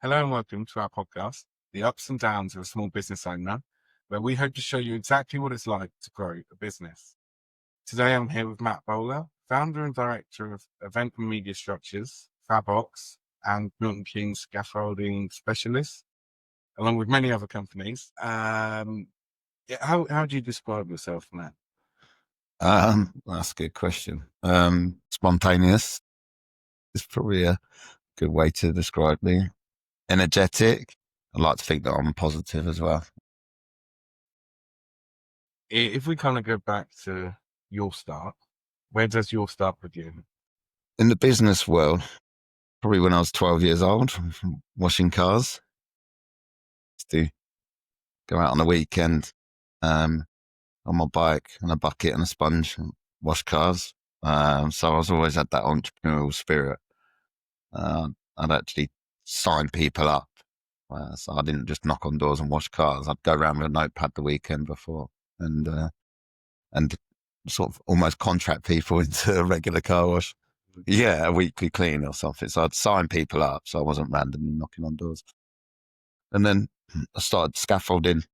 Hello and welcome to our podcast, The Ups and Downs of a Small Business Owner, where we hope to show you exactly what it's like to grow a business. Today I'm here with Matt Bowler, founder and director of Event and Media Structures, Fabox, and Milton Keynes Scaffolding Specialist, along with many other companies. How do you describe yourself, Matt? That's a good question. Spontaneous is probably a good way to describe me. Energetic. I like to think that I'm positive as well. If we kind of go back to your start, where does your start begin? In the business world, probably when I was 12 years old, washing cars. Used to go out on the weekend on my bike and a bucket and a sponge and wash cars. So I was always had that entrepreneurial spirit. I'd actually sign people up. So I didn't just knock on doors and wash cars. I'd go around with a notepad the weekend before and sort of almost contract people into a regular car wash. Yeah, a weekly clean or something. So I'd sign people up, so I wasn't randomly knocking on doors. And then I started scaffolding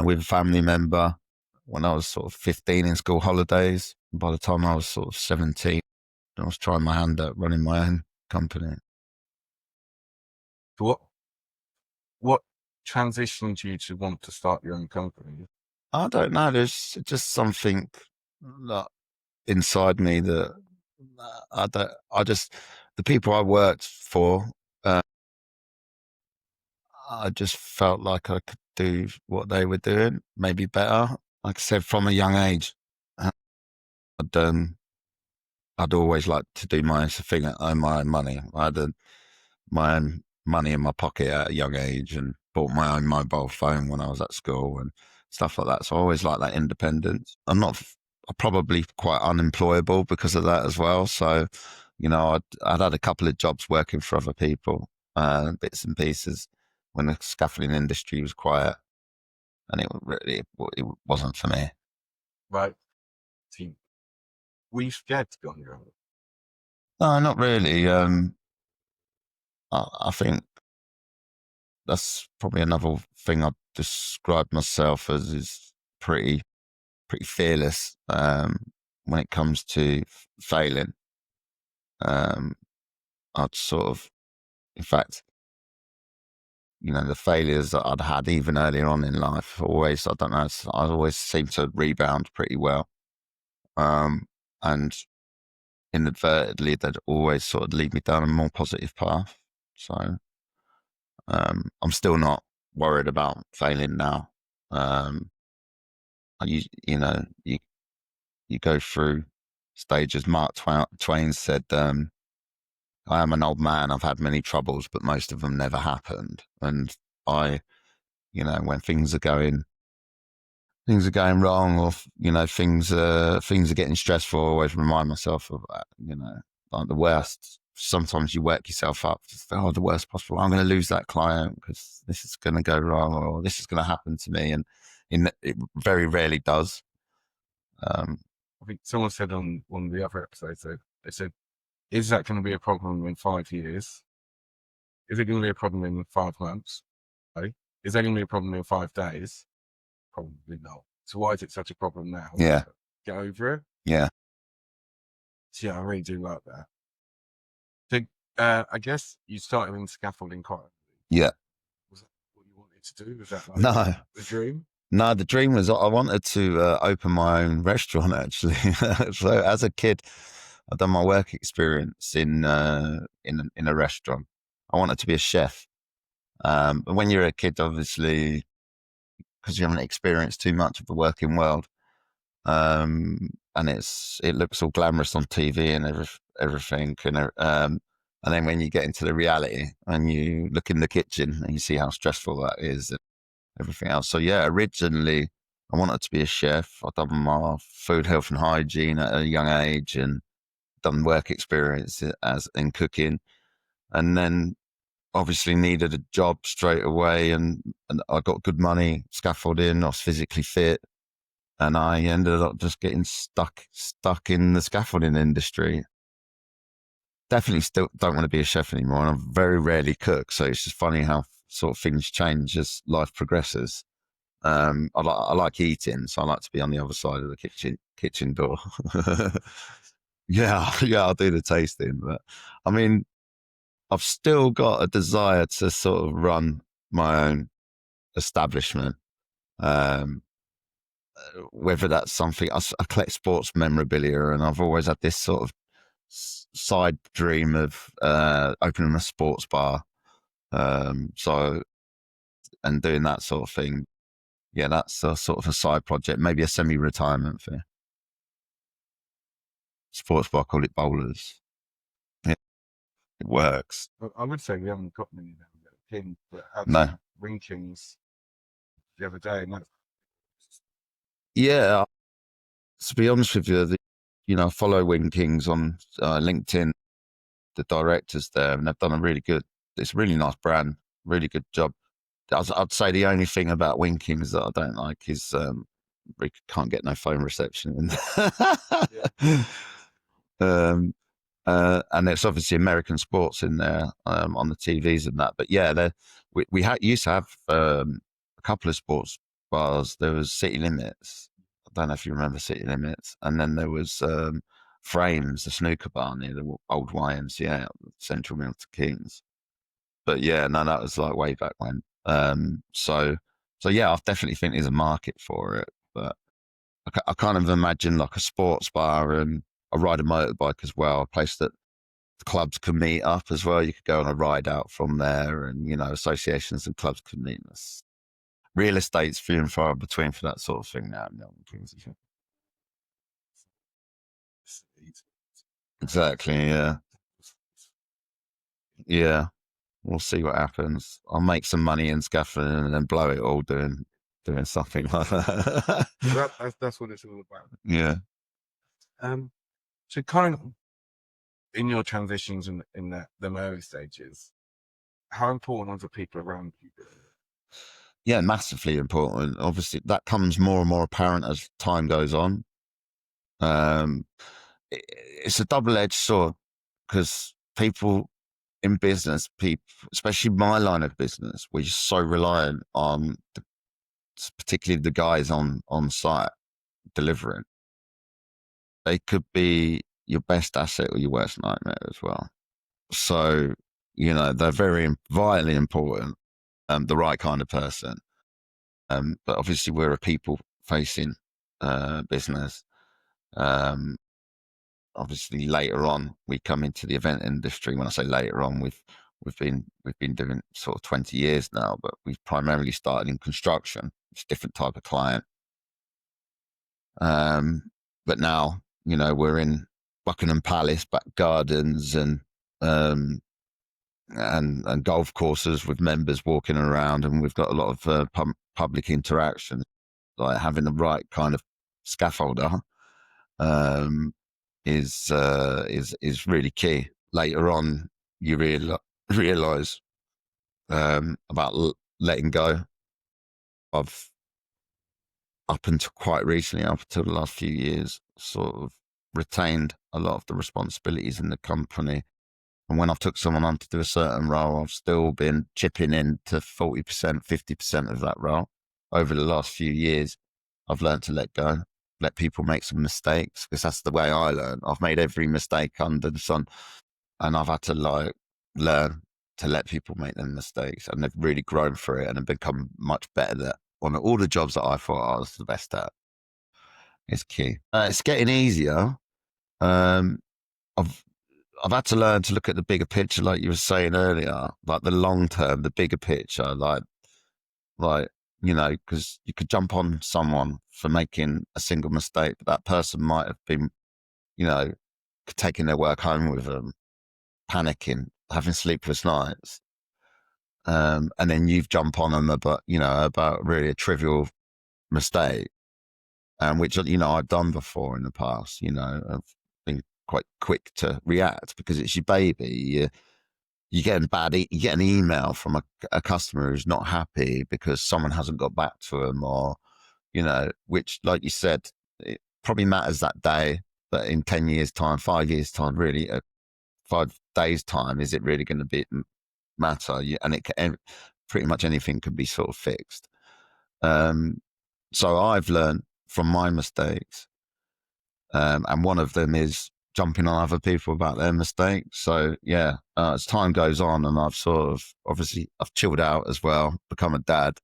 with a family member when I was sort of 15 in school holidays. By the time I was sort of 17, I was trying my hand at running my own company. What transitioned you to want to start your own company? I don't know. There's just something that inside me that the people I worked for, I just felt like I could do what they were doing, maybe better. Like I said, from a young age, I'd, um, I'd always like to do my own thing, earn my own money. I had my own money in my pocket at a young age and bought my own mobile phone when I was at school and stuff like that. So I always like that independence. I'm probably quite unemployable because of that as well. So, I'd had a couple of jobs working for other people, bits and pieces when the scaffolding industry was quiet, and it wasn't for me. Right. See, were you scared to go on your own? No, not really. I think that's probably another thing I'd describe myself as is pretty fearless when it comes to failing. I'd sort of, in fact, the failures that I'd had even earlier on in life, always, I don't know, I always seem to rebound pretty well. And inadvertently, they'd always sort of lead me down a more positive path. So I'm still not worried about failing now. You go through stages. Mark Twain said, I am an old man. I've had many troubles, but most of them never happened. And when things are going wrong, or things are getting stressful, I always remind myself of that. Like the worst. Sometimes you work yourself up. The worst possible. I'm going to lose that client because this is going to go wrong, or this is going to happen to me, and it very rarely does. I think someone said on one of the other episodes, they said, is that going to be a problem in 5 years? Is it going to be a problem in 5 months? Okay. Is that going to be a problem in 5 days? Probably not. So why is it such a problem now? Yeah. Get over it. Yeah. So yeah, I really do like that. So I guess you started in scaffolding quite. Yeah. Was that what you wanted to do? Was that like No. the dream? No, the dream was I wanted to open my own restaurant, actually. So as a kid, I've done my work experience in a restaurant. I wanted to be a chef. But when you're a kid, obviously, because you haven't experienced too much of the working world, and it looks all glamorous on TV and everything, and then when you get into the reality and you look in the kitchen and you see how stressful that is and everything else. So yeah, originally I wanted to be a chef. I'd done my food, health and hygiene at a young age and done work experience in cooking, and then obviously needed a job straight away, and I got good money scaffolding. I was physically fit, and I ended up just getting stuck in the scaffolding industry. definitely still don't want to be a chef anymore, and I very rarely cook. So it's just funny how sort of things change as life progresses. I like eating, so I like to be on the other side of the kitchen door. Yeah, yeah, I'll do the tasting, but I mean, I've still got a desire to sort of run my own establishment. Um, whether that's something I collect sports memorabilia, and I've always had this sort of side dream of opening a sports bar. So and doing that sort of thing. Yeah, that's a sort of a side project, maybe a semi-retirement thing. Sports bar, call it bowlers. Yeah, it works. I would say we haven't got many now. King, but had No. some Ring Kings the other day, and that's Yeah, to be honest with you, I follow Wing Kings on LinkedIn, the directors there, and they've done it's a really nice brand, really good job. I'd say the only thing about Wing Kings that I don't like is we can't get no phone reception. um, and it's obviously American sports in there on the TVs and that. But yeah, we used to have a couple of sports bars. There was City Limits. I don't know if you remember City Limits. And then there was Frames, the snooker bar near the old YMCA, Central Milton Keynes. But yeah, no, that was like way back when. So yeah, I definitely think there's a market for it. But I kind of imagine like a sports bar, and I ride a motorbike as well, a place that the clubs can meet up as well. You could go on a ride out from there, and associations and clubs can meet us. Real estate's few and far between for that sort of thing now. Exactly. Yeah. Yeah. We'll see what happens. I'll make some money in scaffolding and then blow it all doing something like that. that's what it's all about. Yeah. So kind of in your transitions in the early stages, how important are the people around you? Yeah, massively important. Obviously, that comes more and more apparent as time goes on. It's a double-edged sword because people in business, especially my line of business, we're just so reliant on particularly the guys on site delivering. They could be your best asset or your worst nightmare as well. So, they're very vitally important, the right kind of person. But obviously we're a people facing business. Obviously later on we come into the event industry. When I say later on, we've been doing sort of 20 years now, but we've primarily started in construction. It's a different type of client. But now, we're in Buckingham Palace, back gardens and golf courses with members walking around, and we've got a lot of public interaction. Like having the right kind of scaffolder is really key. Later on, you realize about letting go. I've up until quite recently, up until the last few years, sort of retained a lot of the responsibilities in the company. And when I've took someone on to do a certain role, I've still been chipping in to 40%, 50% of that role. Over the last few years, I've learned to let go, let people make some mistakes, because that's the way I learn. I've made every mistake under the sun, and I've had to learn to let people make them mistakes, and they've really grown through it and have become much better at on all the jobs that I thought I was the best at. It's key. It's getting easier. I've had to learn to look at the bigger picture, like you were saying earlier, like the long term, the bigger picture, because you could jump on someone for making a single mistake, but that person might have been, taking their work home with them, panicking, having sleepless nights. And then you've jumped on them about really a trivial mistake, which, I've done before in the past, I've been quite quick to react because it's your baby. You get an email from a customer who's not happy because someone hasn't got back to them, or, which, like you said, it probably matters that day, but in 10 years time, 5 years time, really, days' time, is it really going to be matter? And pretty much anything can be sort of fixed. So I've learned from my mistakes, and one of them is jumping on other people about their mistakes. So yeah, as time goes on, and I've sort of obviously I've chilled out as well, become a dad.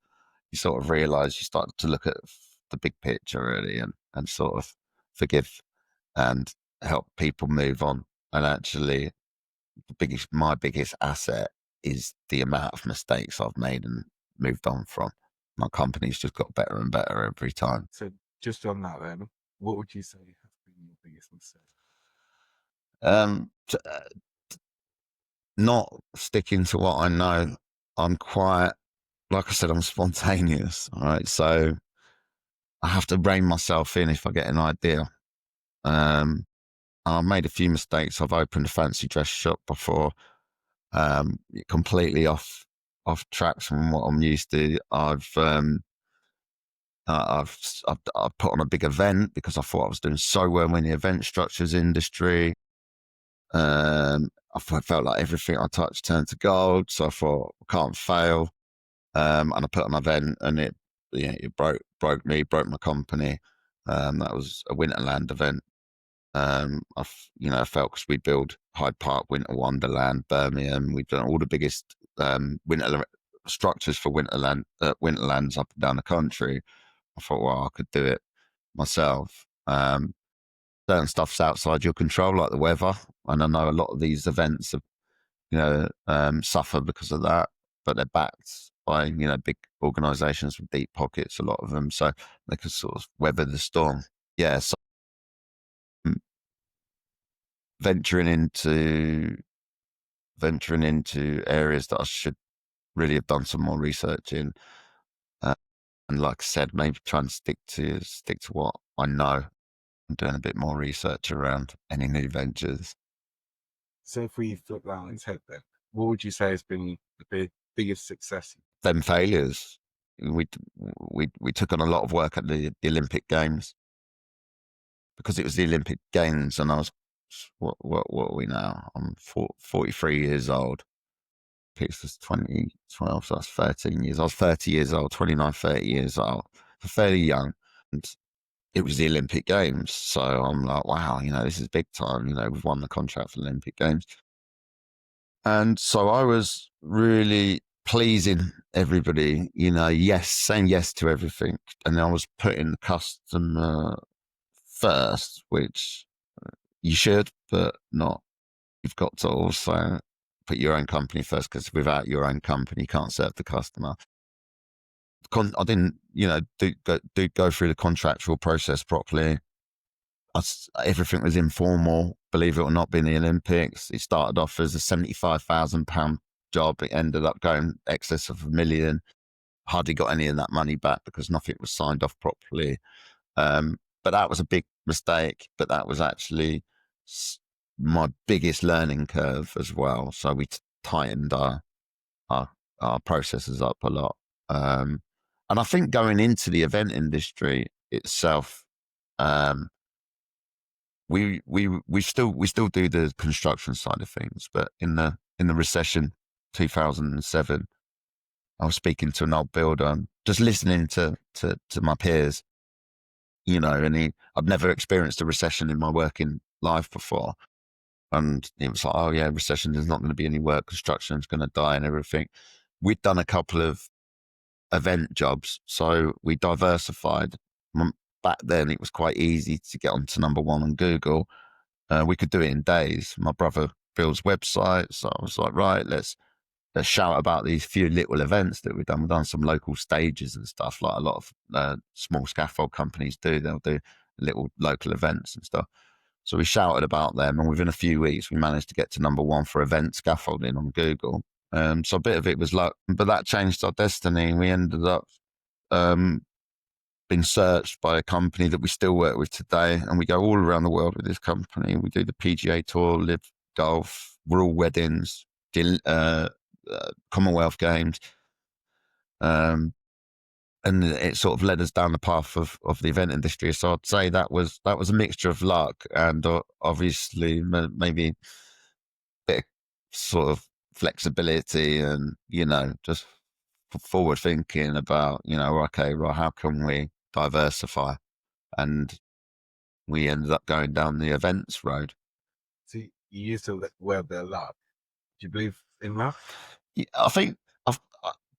You sort of realize you start to look at the big picture really, and sort of forgive and help people move on. And actually, my biggest asset is the amount of mistakes I've made and moved on from. My company's just got better and better every time. So just on that then, what would you say has been your biggest mistake? Not sticking to what I know. I'm quite, like I said, I'm spontaneous. All right. So I have to rein myself in if I get an idea. I've made a few mistakes. I've opened a fancy dress shop before, completely off tracks from what I'm used to. I've put on a big event because I thought I was doing so well in the event structures industry. I felt like everything I touched turned to gold, so I thought I can't fail. And I put on an event, and it broke my company. That was a Winterland event. I felt because we build Hyde Park, Winter Wonderland, Birmingham. We've done all the biggest winter structures for Winterlands up and down the country. I thought, well, I could do it myself. Certain stuff's outside your control, like the weather, and I know a lot of these events have, suffer because of that, but they're backed by big organisations with deep pockets, a lot of them, so they can sort of weather the storm. Yeah, so venturing into areas that I should really have done some more research in, and like I said, maybe try and stick to what I know, and doing a bit more research around any new ventures. So if we flip that on its head then, what would you say has been the biggest success? Them failures. We took on a lot of work at the Olympic Games, because it was the Olympic Games, and I was what are we now? I'm 43 years old. This was 2012, so that's 13 years. I was 30 years old, 29, 30 years old, fairly young, and it was the Olympic Games. So I'm like, wow, this is big time. We've won the contract for the Olympic Games. And so I was really pleasing everybody, saying yes to everything. And I was putting the customer first, which you should, but not. You've got to also put your own company first, because without your own company, you can't serve the customer. I didn't, go through the contractual process properly. Everything was informal, believe it or not, being the Olympics. It started off as a £75,000 job. It ended up going excess of £1 million. Hardly got any of that money back because nothing was signed off properly. But that was a big mistake. But that was actually my biggest learning curve as well. So we tightened our processes up a lot. And I think going into the event industry itself, we still do the construction side of things, but in the recession 2007, I was speaking to an old builder and just listening to my peers, and I'd never experienced a recession in my working life before, and it was like, oh yeah, recession, there's not going to be any work, construction's going to die and everything. We'd done a couple of event jobs, so we diversified. Back then, it was quite easy to get onto number one on Google. We could do it in days. My brother builds websites, so I was like, right, let's shout about these few little events that we've done. We've done some local stages and stuff, like a lot of small scaffold companies do. They'll do little local events and stuff. So we shouted about them, and within a few weeks, we managed to get to number one for event scaffolding on Google. So a bit of it was luck, but that changed our destiny. We ended up being searched by a company that we still work with today, and we go all around the world with this company. We do the PGA Tour, Live Golf, Royal Weddings, Commonwealth Games, and it sort of led us down the path of the event industry. So I'd say that was a mixture of luck and obviously maybe a bit of sort of flexibility and, just forward thinking about, okay, right, how can we diversify? And we ended up going down the events road. So you used to wear their luck. Do you believe in luck? Yeah, I think,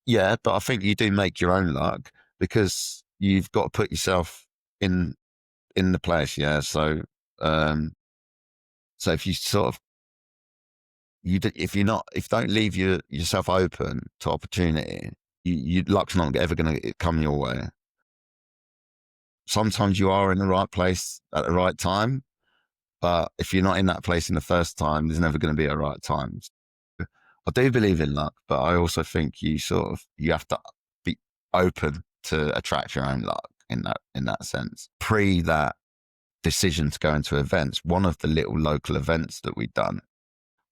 yeah, but I think you do make your own luck because you've got to put yourself in the place. Yeah. So if you sort of, if you don't leave yourself open to opportunity, luck's not ever going to come your way. Sometimes you are in the right place at the right time, but if you're not in that place in the first time, there's never going to be a right time. I do believe in luck, but I also think you have to be open to attract your own luck in that sense. Pre that decision to go into events, one of the little local events that we'd done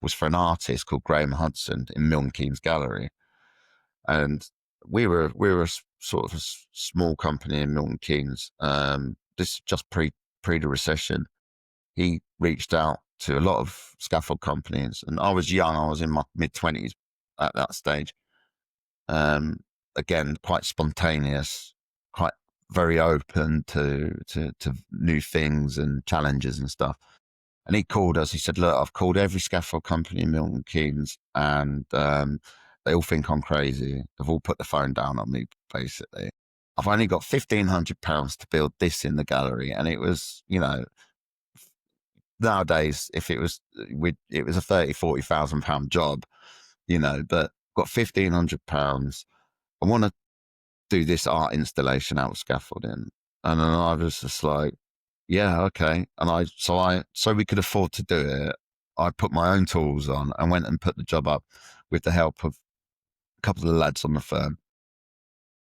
was for an artist called Graham Hudson in Milton Keynes Gallery, and we were a sort of a small company in Milton Keynes. This is just pre the recession. He reached out to a lot of scaffold companies, and I was young. I was in my mid-20s at that stage. Again, quite spontaneous, quite very open to new things and challenges and stuff. And he called us. He said, "Look, I've called every scaffold company in Milton Keynes, and they all think I'm crazy. They've all put the phone down on me, basically. I've only got £1,500 to build this in the gallery." And it was, nowadays, if it was, it was a £30,000-40,000 job, but got £1,500. I want to do this art installation out of scaffolding. And then I was just like, yeah, okay. And so we could afford to do it. I put my own tools on and went and put the job up with the help of a couple of lads on the firm.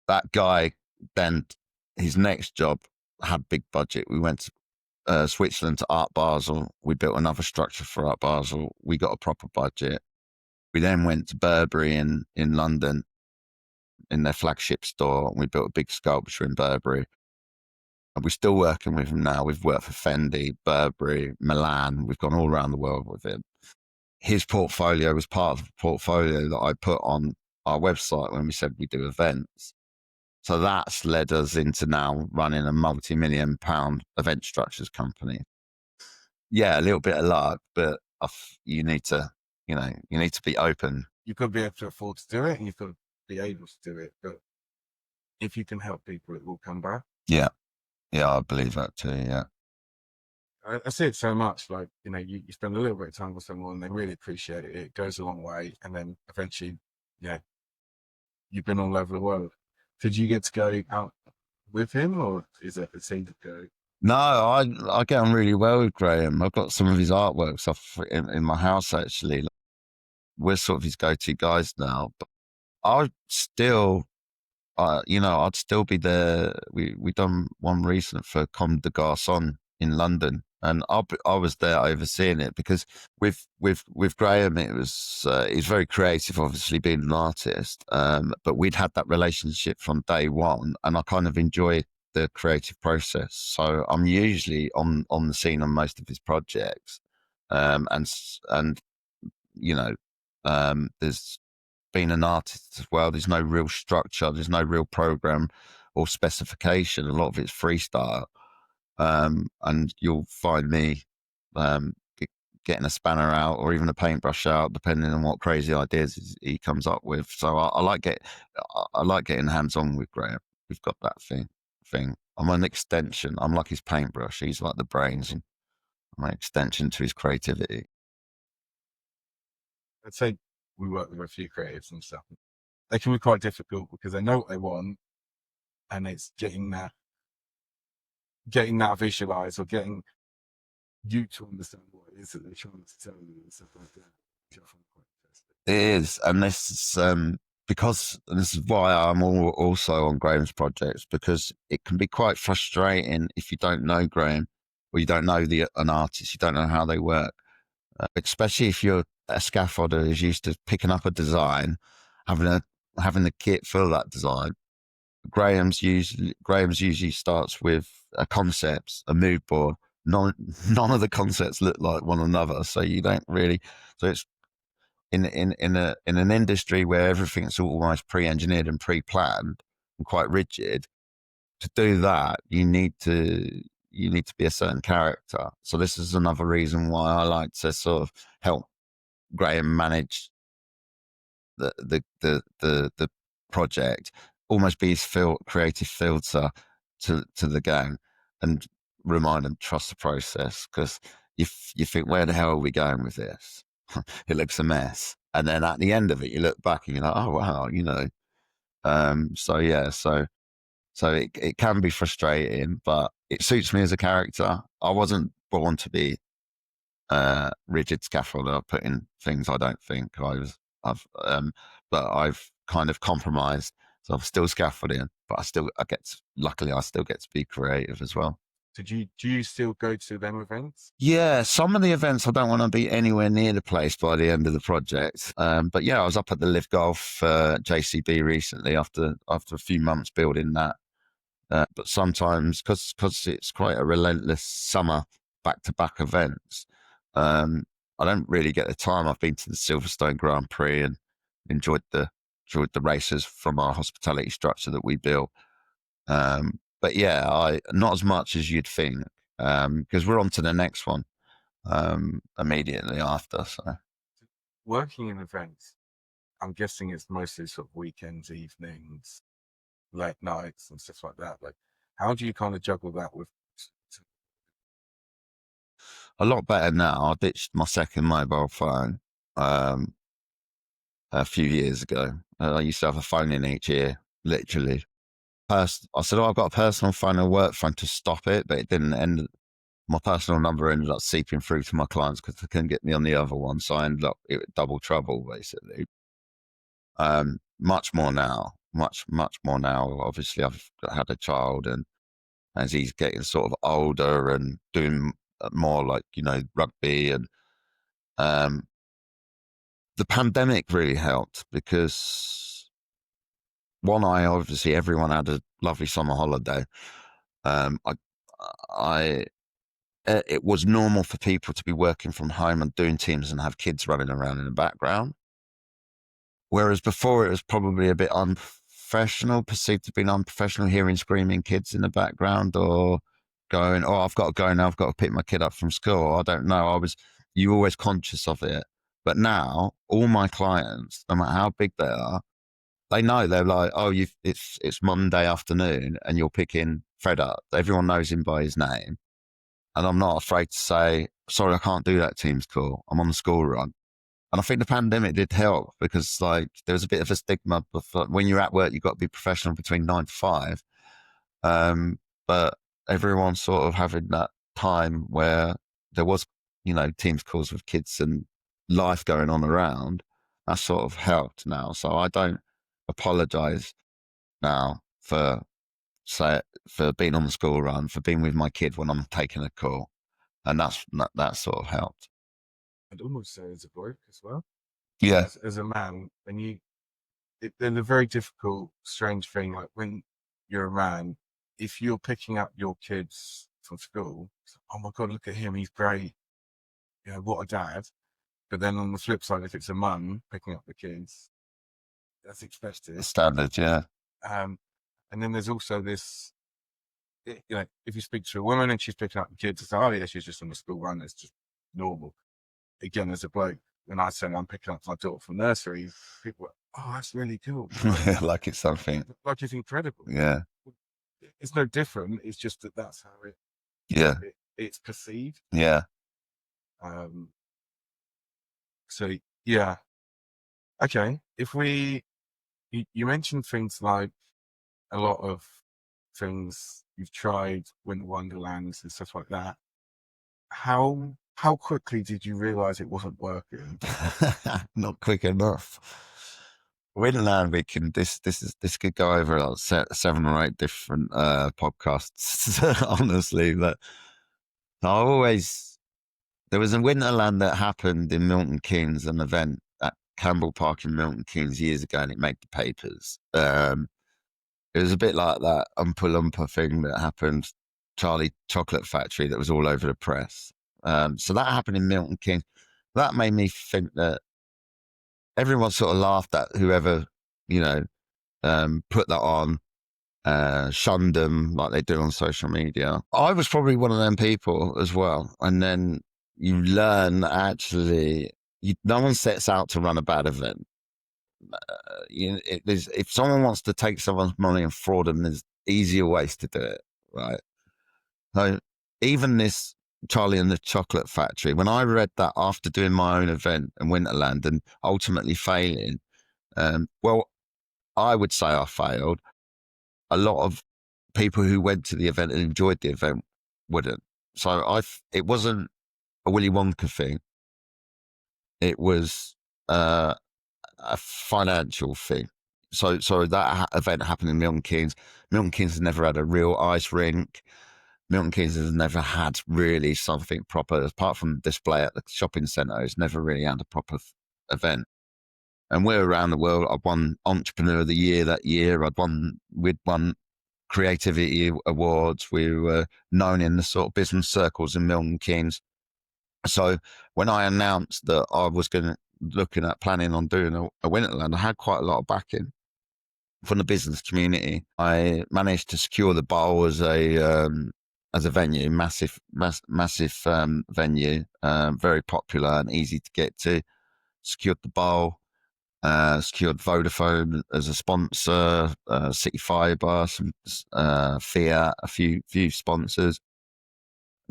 That guy, then his next job had big budget. We went to Switzerland to Art Basel. We built another structure for Art Basel. We got a proper budget. We then went to Burberry in London in their flagship store. We built a big sculpture in Burberry. And we're still working with him now. We've worked for Fendi, Burberry, Milan. We've gone all around the world with him. His portfolio was part of the portfolio that I put on our website when we said we do events. So that's led us into now running a multi-million pound event structures company. Yeah, a little bit of luck, but you need to be open. You've got to be able to afford to do it, and you've got to be able to do it. But if you can help people, it will come back. Yeah. Yeah, I believe that too. Yeah. I see it so much. Like, you spend a little bit of time with someone and they really appreciate it. It goes a long way. And then eventually, you've been all over the world. Did you get to go out with him, or is it a scene to go? No, I get on really well with Graham. I've got some of his artworks off in my house, actually. We're sort of his go-to guys now. But I still, I'd still be there. We done one recent for Comme des Garçons in London, and I was there overseeing it because with Graham, it was he's very creative, obviously being an artist. But we'd had that relationship from day one, and I kind of enjoy the creative process. So I'm usually on the scene on most of his projects, and there's being an artist as well, there's no real structure, there's no real program or specification. A lot of it's freestyle. And you'll find me getting a spanner out or even a paintbrush out, depending on what crazy ideas he comes up with. So I like getting hands on with Graham. We've got that thing. I'm an extension. I'm like his paintbrush. He's like the brains, and I'm an extension to his creativity. I'd say we work with a few creatives and stuff. They can be quite difficult because they know what they want, and it's getting that visualized, or getting you to understand what it is that they're trying to tell you and stuff like that, which I find quite interesting. It is, and this is because this is why I'm also on Graham's projects, because it can be quite frustrating if you don't know Graham or you don't know an artist, you don't know how they work, especially if you're a scaffolder who's used to picking up a design, having the kit for that design. Graham's usually starts with a concept, a mood board. None of the concepts look like one another, so you don't really. So in an industry where everything's almost pre-engineered and pre-planned and quite rigid, to do that, you need to be a certain character. So this is another reason why I like to sort of help Graham manage the project, almost be his creative filter to the gang, and remind them trust the process, because you think, where the hell are we going with this? It looks a mess, and then at the end of it, you look back and you're like, oh wow, you know. So yeah, so it can be frustrating, but it suits me as a character. I wasn't born to be rigid scaffolder, put in things I don't think but I've kind of compromised. So I'm still scaffolding, but luckily I still get to be creative as well. Do you still go to them events? Yeah, some of the events I don't want to be anywhere near the place by the end of the project. But yeah, I was up at the Live Golf JCB recently after a few months building that. But sometimes, because it's quite a relentless summer back-to-back events, I don't really get the time. I've been to the Silverstone Grand Prix and enjoyed the races from our hospitality structure that we built. But yeah, not as much as you'd think, because we're on to the next one immediately after. So Working in events, I'm guessing it's mostly sort of weekends, evenings, late nights, and stuff like that. Like, how do you kind of juggle that with? a lot better now. I ditched my second mobile phone a few years ago. I used to have a phone in each ear, literally. I said, I've got a personal phone and a work phone to stop it, but it didn't end. My personal number ended up seeping through to my clients because they couldn't get me on the other one. So I ended up double trouble, basically. Much more now. Much more now. Obviously, I've had a child, and as he's getting sort of older and doing more like, rugby, and the pandemic really helped because obviously everyone had a lovely summer holiday. It was normal for people to be working from home and doing teams and have kids running around in the background. Whereas before it was probably a bit unprofessional, perceived to be unprofessional, hearing screaming kids in the background, or going, oh, I've got to go now, I've got to pick my kid up from school. I don't know. You were always conscious of it. But now all my clients, no matter how big they are, they know. They're like, oh, it's Monday afternoon and you're picking Fred up. Everyone knows him by his name. And I'm not afraid to say, sorry, I can't do that Teams call. I'm on the school run. And I think the pandemic did help because, like, there was a bit of a stigma when you're at work, you've got to be professional between 9 to 5. But everyone's sort of having that time where there was, Teams calls with kids and life going on around. That sort of helped now. So I don't apologize now for being on the school run, for being with my kid when I'm taking a call. And that sort of helped. And almost so as a bloke as well. Yeah. As a man, there's a very difficult, strange thing. Like when you're a man, if you're picking up your kids from school, oh my God, look at him, he's great. What a dad. But then on the flip side, if it's a mum picking up the kids, that's expected. Standard, yeah. And then there's also this, if you speak to a woman and she's picking up the kids, it's like, oh yeah, she's just on the school run, it's just normal. Again, as a bloke, when I say I'm picking up my daughter from nursery, people are, oh, that's really cool. Like it's something. Like it's incredible. Yeah. It's no different. It's just that's how it's perceived. Yeah. So yeah. Okay. If you mentioned things like a lot of things you've tried, Wonderlands and stuff like that. How quickly did you realize it wasn't working? Not quick enough. Wonderland, this could go over like 7 or 8 different podcasts, honestly. But there was a Winterland that happened in Milton Keynes, an event at Campbell Park in Milton Keynes years ago, and it made the papers. It was a bit like that Oompa Loompa thing that happened, Charlie Chocolate Factory, that was all over the press. So that happened in Milton Keynes. That made me think that everyone sort of laughed at whoever, you know, put that on, shunned them like they do on social media. I was probably one of them people as well. And then you learn that actually no one sets out to run a bad event. If someone wants to take someone's money and fraud them, there's easier ways to do it, right? So even this Charlie and the Chocolate Factory, when I read that after doing my own event in Winterland and ultimately failing, well, I would say I failed. A lot of people who went to the event and enjoyed the event wouldn't. So it wasn't a Willy Wonka thing. It was a financial thing. So that event happened in Milton Keynes. Milton Keynes has never had a real ice rink. Milton Keynes has never had really something proper, apart from the display at the shopping centre. It's never really had a proper event. And we're around the world. I've won Entrepreneur of the Year that year. We'd won creativity awards. We were known in the sort of business circles in Milton Keynes. So when I announced that I was looking at planning on doing a Winterland, I had quite a lot of backing from the business community. I managed to secure the bowl as a venue, massive venue, very popular and easy to get to. Secured the bowl. Secured Vodafone as a sponsor, City Fibre, some Fiat, a few sponsors.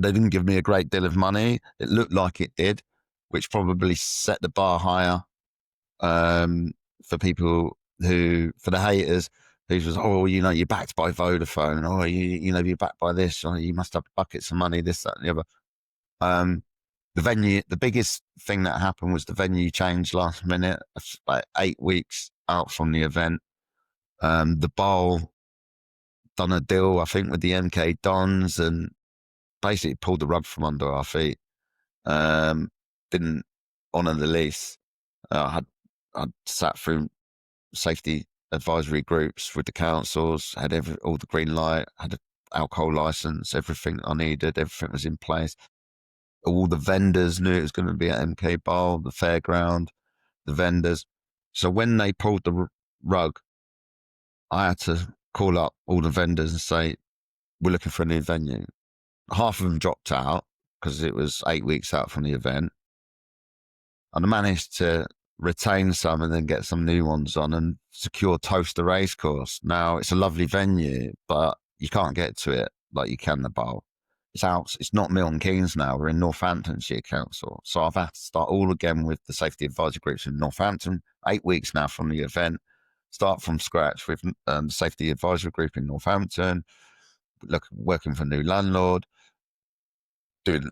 They didn't give me a great deal of money. It looked like it did, which probably set the bar higher for people for the haters, who was, oh, you're backed by Vodafone. Oh, you're backed by this. Oh, you must have buckets of money, this, that, and the other. The venue, the biggest thing that happened was the venue changed last minute, like 8 weeks out from the event. The bowl done a deal, I think, with the MK Dons and basically pulled the rug from under our feet. Didn't honour the lease. I'd sat through safety advisory groups with the councils, had all the green light, had an alcohol licence, everything I needed, everything was in place. All the vendors knew it was going to be at MK Bowl, the fairground, the vendors. So when they pulled the rug, I had to call up all the vendors and say, we're looking for a new venue. Half of them dropped out because it was 8 weeks out from the event. And I managed to retain some and then get some new ones on and secure Toaster Racecourse. Now, it's a lovely venue, but you can't get to it like you can the Bowl. It's out. It's not Milton Keynes now. We're in Northamptonshire Council. So I've had to start all again with the safety advisory groups in Northampton. 8 weeks now from the event. Start from scratch with the safety advisory group in Northampton. Working for a new landlord. Doing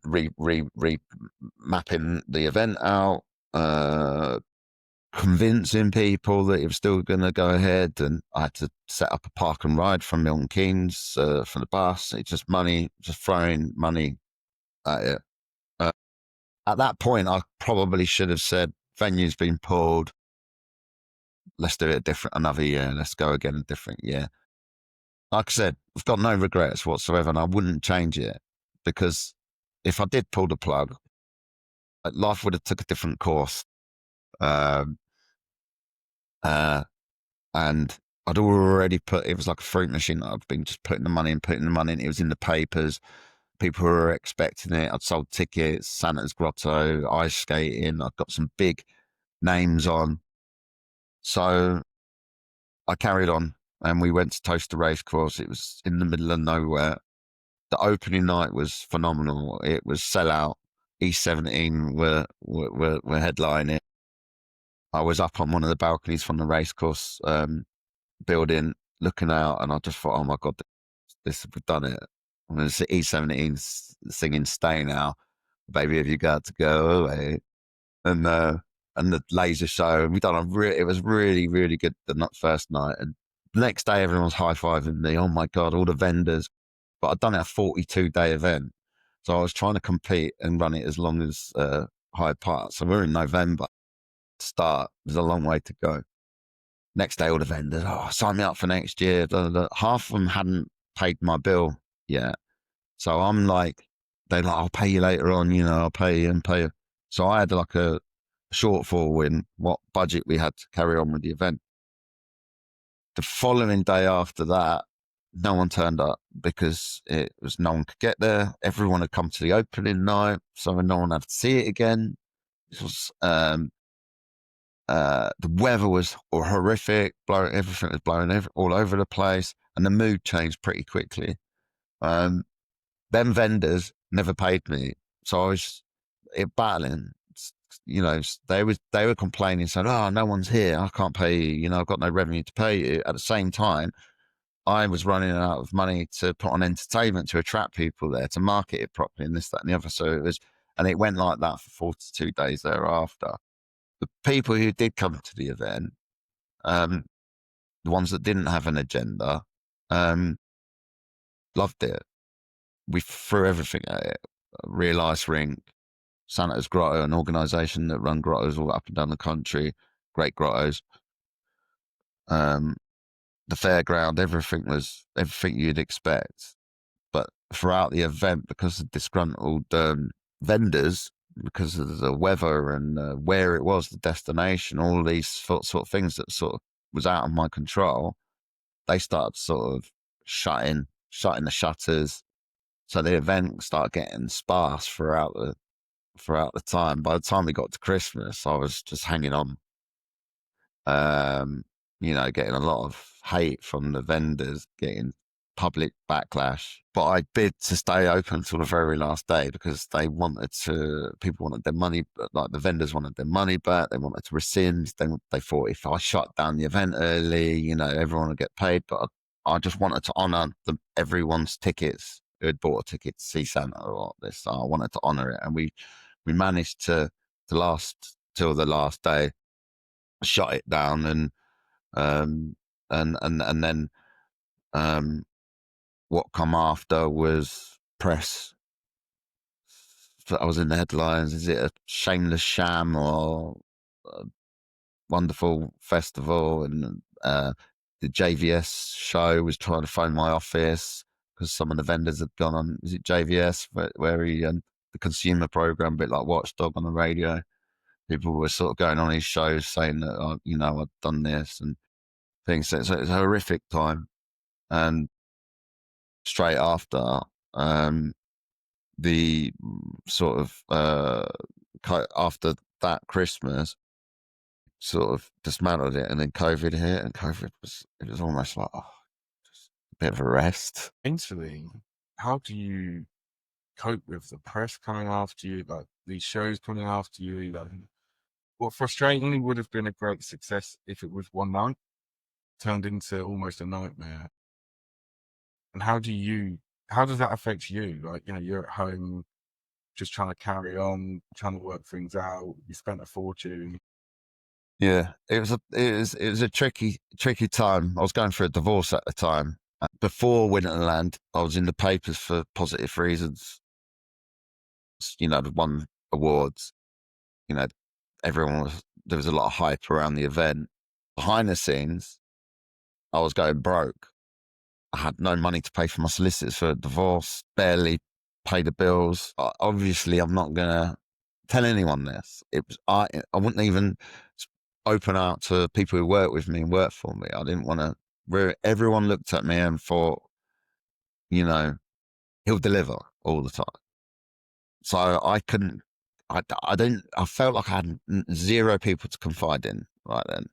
mapping the event out. Convincing people that it was still going to go ahead, and I had to set up a park and ride from Milton Keynes for the bus. It's just money, just throwing money at it. At that point, I probably should have said, venue's been pulled. Let's do it another year. Let's go again a different year. Like I said, I've got no regrets whatsoever, and I wouldn't change it, because if I did pull the plug, life would have took a different course. And I'd already it was like a fruit machine. I'd been just putting the money in. It was in the papers. People were expecting it. I'd sold tickets, Santa's Grotto, ice skating. I'd got some big names on. So I carried on and we went to Toaster Racecourse. It was in the middle of nowhere. The opening night was phenomenal. It was sellout. E17 were headlining. I was up on one of the balconies from the racecourse building, looking out, and I just thought, oh my God, we've done it. I'm going to see E17 singing Stay Now, Baby, have you got to go away? And the laser show. And it was really, really good the first night. And the next day, everyone was high-fiving me. Oh my God, all the vendors. But I'd done a 42-day event. So I was trying to compete and run it as long as Hyde Park. So we're in November. Start. There's a long way to go. Next day, all the vendors, sign me up for next year. Blah, blah, blah. Half of them hadn't paid my bill yet. So I'm like, they're like, I'll pay you later on, I'll pay you and pay you. So I had like a shortfall in what budget we had to carry on with the event. The following day after that, no one turned up because it was no one could get there. Everyone had come to the opening night, so no one had to see it again. It was the weather was horrific, everything was blowing all over the place, and the mood changed pretty quickly. Them vendors never paid me, so I was battling. You know, they were complaining, saying, "Oh, no one's here. I can't pay you. You know, I've got no revenue to pay you." At the same time, I was running out of money to put on entertainment to attract people there, to market it properly, and this, that, and the other. So it was, and it went like that for 42 days thereafter. The people who did come to the event, the ones that didn't have an agenda, loved it. We threw everything at it. Real Ice Rink, Santa's Grotto, an organisation that run grottos all up and down the country, great grottos. The fairground, everything you'd expect. But throughout the event, because of disgruntled vendors, because of the weather and where it was, the destination, all these sort of things that sort of was out of my control, they started sort of shutting the shutters. So the event started getting sparse throughout the time. By the time we got to Christmas, I was just hanging on. You know, getting a lot of hate from the vendors, getting public backlash. But I bid to stay open till the very last day because people wanted their money, like the vendors wanted their money back. They wanted to rescind. They thought if I shut down the event early, you know, everyone would get paid. But I just wanted to honour everyone's tickets who had bought a ticket to see Santa or this. So I wanted to honour it, and we managed to last till the last day, shut it down, and then what come after was press. I was in the headlines. Is it a shameless sham or a wonderful festival? And the JVS show was trying to phone my office because some of the vendors had gone on. Is it JVS where he the consumer program, a bit like Watchdog on the radio? People were sort of going on his shows saying that you know, I'd done this and things. So it's a horrific time. And straight after, the sort of after that Christmas, sort of dismantled it, and then COVID hit, and it was almost like just a bit of a rest. Mentally, how do you cope with the press coming after you, like these shows coming after you? Like, what frustratingly would have been a great success if it was one night turned into almost a nightmare. And how does that affect you? Like, you know, you're at home just trying to carry on, trying to work things out. You spent a fortune. Yeah, it was a tricky time. I was going through a divorce at the time. Before Wonderland, I was in the papers for positive reasons. You know, won awards. You know, there was a lot of hype around the event. Behind the scenes, I was going broke. I had no money to pay for my solicitors for a divorce, barely pay the bills. Obviously, I'm not going to tell anyone this. I wouldn't even open out to people who work with me and work for me. I didn't want to. Everyone looked at me and thought, you know, he'll deliver all the time. So I couldn't. I didn't. I felt like I had zero people to confide in right then.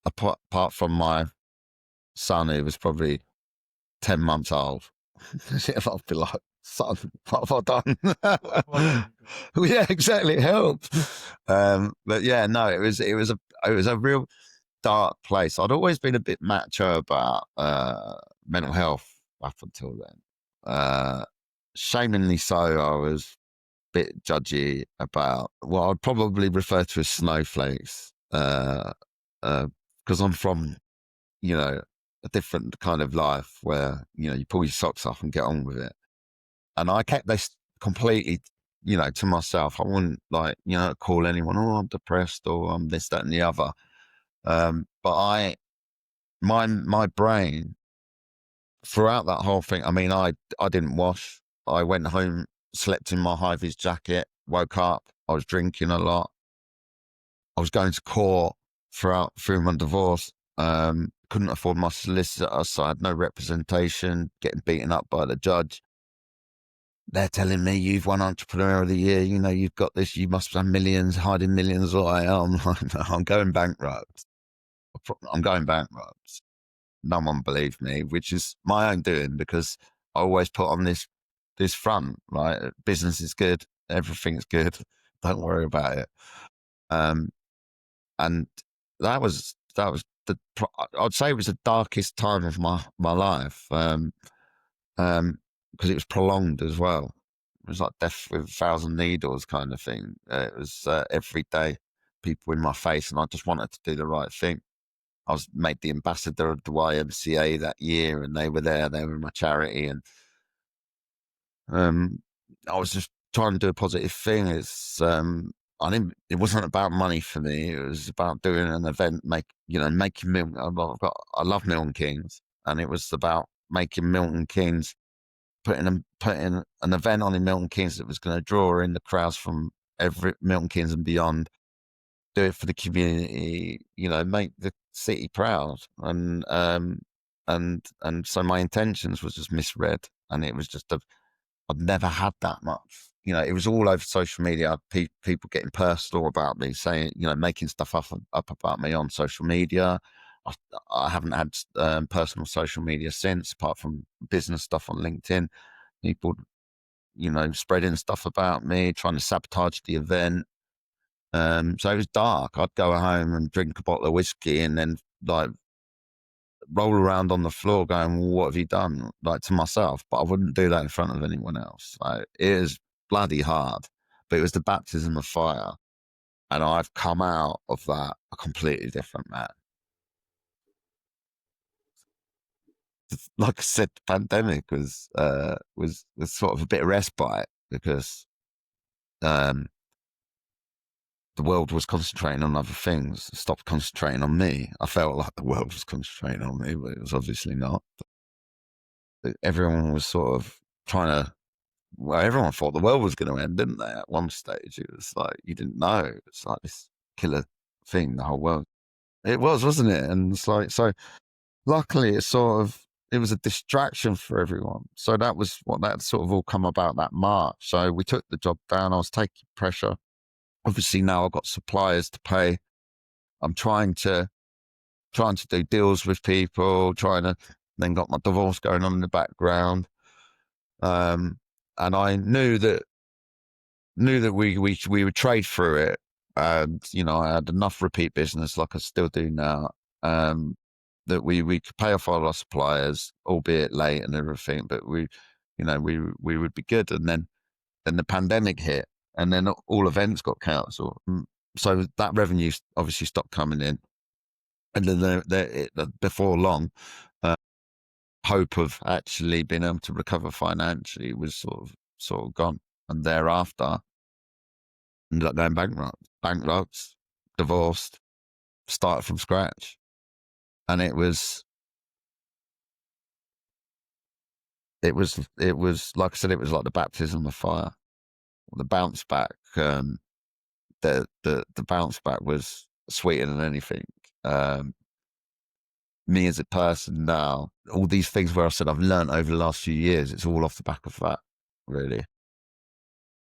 Apart from my son, who was probably 10 months old. I'd be like, son, what have I done? Yeah, exactly. It helped. But yeah, no, it was a real dark place. I'd always been a bit macho about mental health up until then. Shamingly so, I was a bit judgy about what I'd probably refer to as snowflakes. Because I'm from, you know, a different kind of life where, you know, you pull your socks off and get on with it. And I kept this completely, you know, to myself. I wouldn't, like, you know, call anyone, oh, I'm depressed or I'm this, that, and the other. But my brain throughout that whole thing, I mean, I didn't wash. I went home, slept in my high-vis jacket woke up, I was drinking a lot. I was going to court through my divorce. Couldn't afford my solicitor, so I had no representation, getting beaten up by the judge. They're telling me, you've won Entrepreneurial of the Year, you know, you've got this, you must have millions, hiding millions. I am. I'm going bankrupt. I'm going bankrupt. No one believed me, which is my own doing, because I always put on this front, right? Business is good, everything's good, don't worry about it. And I'd say it was the darkest time of my life, because it was prolonged as well. It was like death with 1,000 needles kind of thing. It was every day, people in my face, and I just wanted to do the right thing. I was made the ambassador of the YMCA that year, and they were there. They were my charity, and I was just trying to do a positive thing. It wasn't about money for me. It was about doing an event, making Milton. I love Milton Keynes, and it was about making Milton Keynes, putting an event on in Milton Keynes that was going to draw in the crowds from every Milton Keynes and beyond. Do it for the community, make the city proud, and so my intentions was just misread, and it was just I'd never had that much. It was all over social media. People getting personal about me, saying, making stuff up about me on social media. I haven't had personal social media since, apart from business stuff on LinkedIn. People, spreading stuff about me, trying to sabotage the event. So it was dark. I'd go home and drink a bottle of whiskey, and then roll around on the floor going, well, what have you done? To myself, but I wouldn't do that in front of anyone else. It is bloody hard, but it was the baptism of fire. And I've come out of that a completely different man. Like I said, the pandemic was sort of a bit of respite, because the world was concentrating on other things, stopped concentrating on me. I felt like the world was concentrating on me, but it was obviously not. Everyone was sort of trying to, everyone thought the world was going to end, didn't they? At one stage, it was like, you didn't know. It's like this killer thing, the whole world. It was, wasn't it? And it's like, so luckily it was a distraction for everyone. So that was what that sort of all come about that March. So we took the job down. I was taking pressure. Obviously now I've got suppliers to pay. I'm trying to do deals with people, then got my divorce going on in the background. And I knew that we would trade through it. And, I had enough repeat business, like I still do now, that we could pay off all our suppliers, albeit late and everything, but we would be good. And then the pandemic hit, and then all events got cancelled. So that revenue obviously stopped coming in. And then before long, hope of actually being able to recover financially was sort of gone. And thereafter, ended up going bankrupt, divorced, started from scratch. And it was like I said, it was like the baptism of fire. The bounce back, the bounce back was sweeter than anything. Me as a person now, all these things where I said I've learned over the last few years, it's all off the back of that, really.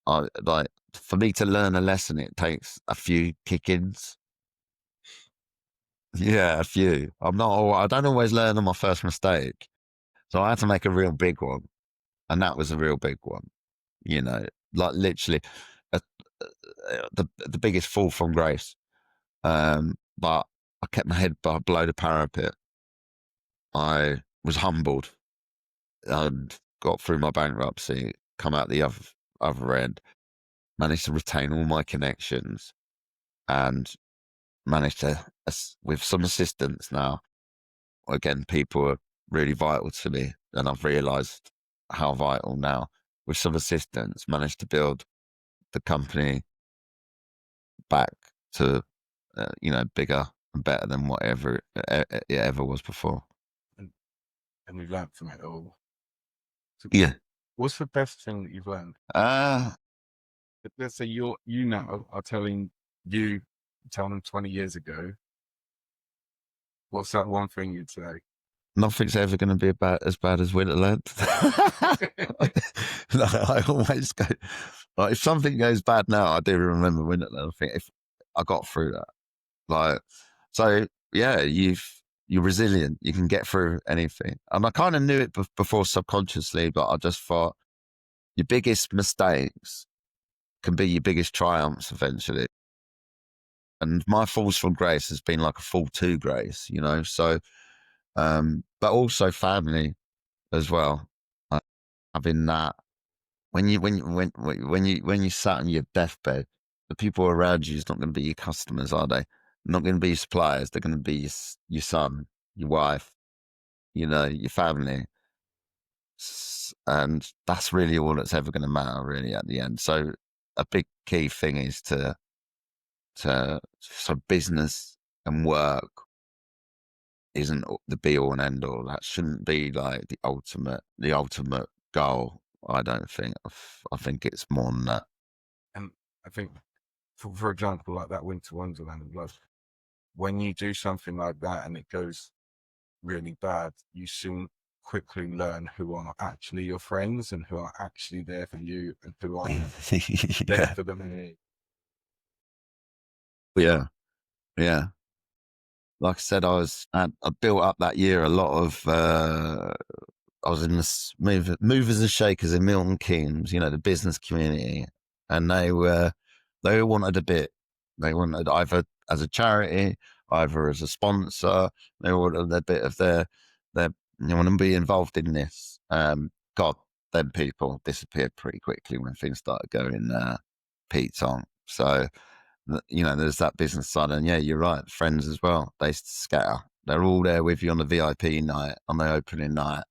For me to learn a lesson, it takes a few kick-ins. Yeah, a few. I don't always learn on my first mistake. So I had to make a real big one. And that was a real big one. Like literally the biggest fall from grace. But I kept my head below the parapet. I was humbled and got through my bankruptcy, come out the other end, managed to retain all my connections, and managed to, with some assistance now, again, people are really vital to me, and I've realized how vital now. With some assistance, managed to build the company back to, bigger and better than whatever it ever was before. And we've learned from it all. So Yeah. what's the best thing that you've learned? let's say you now are telling you, telling them 20 years ago, what's that one thing you'd say? Nothing's ever going to be as bad as Winterland. No, I always go, like, if something goes bad now, I do remember Winterland. I think if I got through that, like, so yeah, you're resilient. You can get through anything. And I kind of knew it before subconsciously, but I just thought your biggest mistakes can be your biggest triumphs eventually. And my falls from grace has been like a fall to grace, you know. So, but also family as well. Uh, Having that when you sat on your deathbed, the people around you is not going to be your customers, are they? Not going to be your suppliers. They're going to be your son, your wife, you know, your family, and that's really all that's ever going to matter, really, at the end. So, a big key thing is to so business and work isn't the be all and end all. That shouldn't be like the ultimate goal. I don't think. I think it's more than that. And I think, for example, like that Winter Wonderland of Love, when you do something like that and it goes really bad, you soon quickly learn who are actually your friends and who are actually there for you and who are there Yeah, for them. yeah, yeah. Like I said, I built up that year a lot of. I was in the movers and shakers in Milton Keynes, you know, the business community, and they wanted a bit. They wanted either as a charity, either as a sponsor. They wanted a bit of their. They want to be involved in this. God, them people disappeared pretty quickly when things started going Pete's on. So, you know, there's that business side, and yeah, you're right. Friends as well. They scatter. They're all there with you on the VIP night, on the opening night.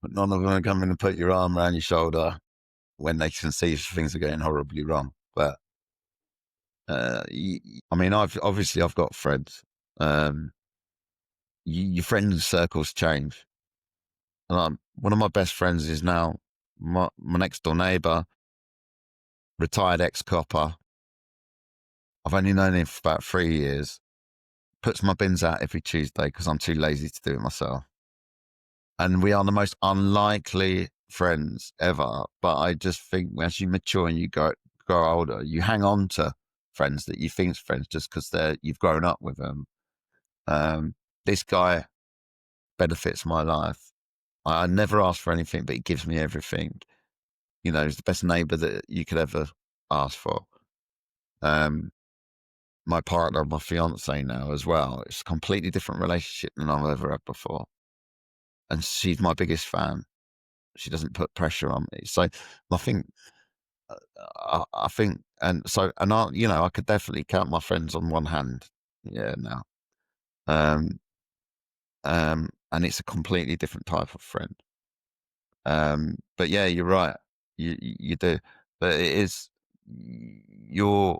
But none of them are coming to put your arm around your shoulder when they can see things are going horribly wrong. But I mean, I've got friends. Um, your friends circles change. And one of my best friends is now my next door neighbour, retired ex copper. I've only known him for about 3 years. Puts my bins out every Tuesday because I'm too lazy to do it myself. And we are the most unlikely friends ever. But I just think as you mature and you grow older, you hang on to friends that you think's friends just because you've grown up with them. This guy benefits my life. I never ask for anything, but he gives me everything. You know, he's the best neighbour that you could ever ask for. My partner, my fiance now as well. It's a completely different relationship than I've ever had before. And she's my biggest fan. She doesn't put pressure on me. So I think, I think, you know, I could definitely count my friends on one hand. Yeah, now. Um, and it's a completely different type of friend. But yeah, you're right. You do, but it is you're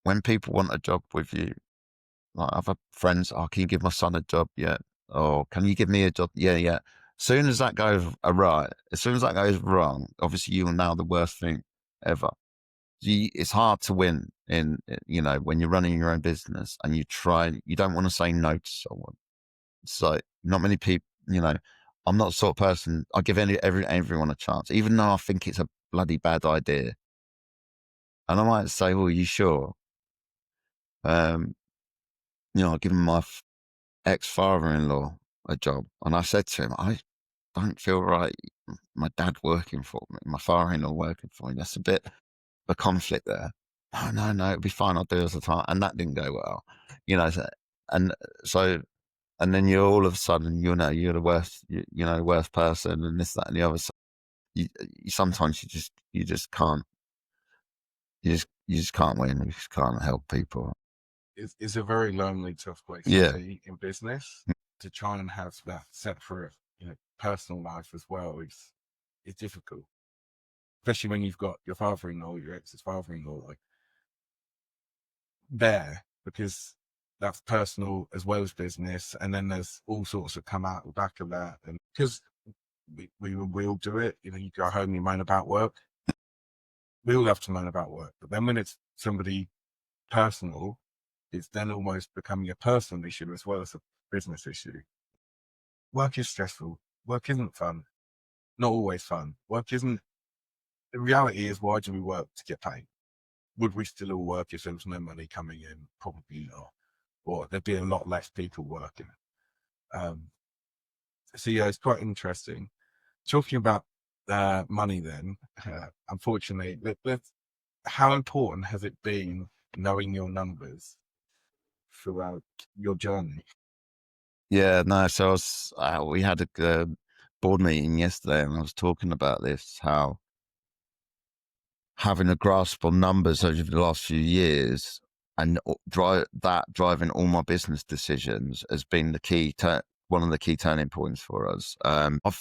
when people want a job with you. Like I've had friends, oh, can you give my son a job? Yeah. Or can you give me a job? Yeah, yeah. Soon as that goes awry, as soon as that goes wrong, obviously you are now the worst thing ever. It's hard to win you know, when you're running your own business and you don't want to say no to someone. So not many people, you know, I'm not the sort of person, I give everyone a chance, even though I think it's a bloody bad idea. And I might say, well, are you sure? You know, I'll give my ex-father-in-law a job. And I said to him, I don't feel right. My dad working for me, my father-in-law working for me. That's a bit of a conflict there. Oh, no, it'll be fine. I'll do it as a time. And that didn't go well, you know. And so, and then you're all of a sudden, you know, you're the worst, you know, worst person and this, that, and the other. So sometimes you just can't, you just can't win. You just can't help people. It's a very lonely, tough place to Yeah. be in business. To try and have that separate, you know, personal life as well is difficult, especially when you've got your father-in-law, your ex's father-in-law, like there, because that's personal as well as business. And then there's all sorts that come out the back of that, and because we all do it, you know, you go home, you moan about work. we all have to learn about work, but then when it's somebody personal, it's then almost becoming a personal issue as well as a business issue. Work is stressful. Work isn't fun. Not always fun. Work isn't, the reality is, why do we work? To get paid. Would we still all work if there was no money coming in? Probably not. Or there'd be a lot less people working. So yeah, it's quite interesting. Talking about money then, unfortunately, how important has it been knowing your numbers throughout your journey? Yeah, no. So we had a board meeting yesterday, and I was talking about this, how having a grasp on numbers over the last few years and driving all my business decisions has been one of the key turning points for us. I've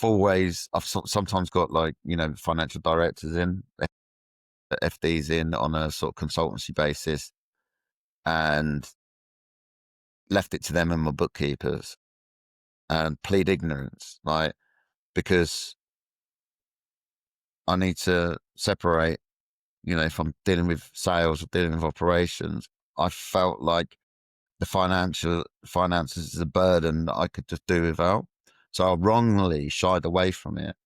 sometimes got, like, financial directors in, FDs in on a sort of consultancy basis, and left it to them and my bookkeepers and plead ignorance, like, because I need to separate, if I'm dealing with sales or dealing with operations. I felt like the finances is a burden that I could just do without. So I wrongly shied away from it.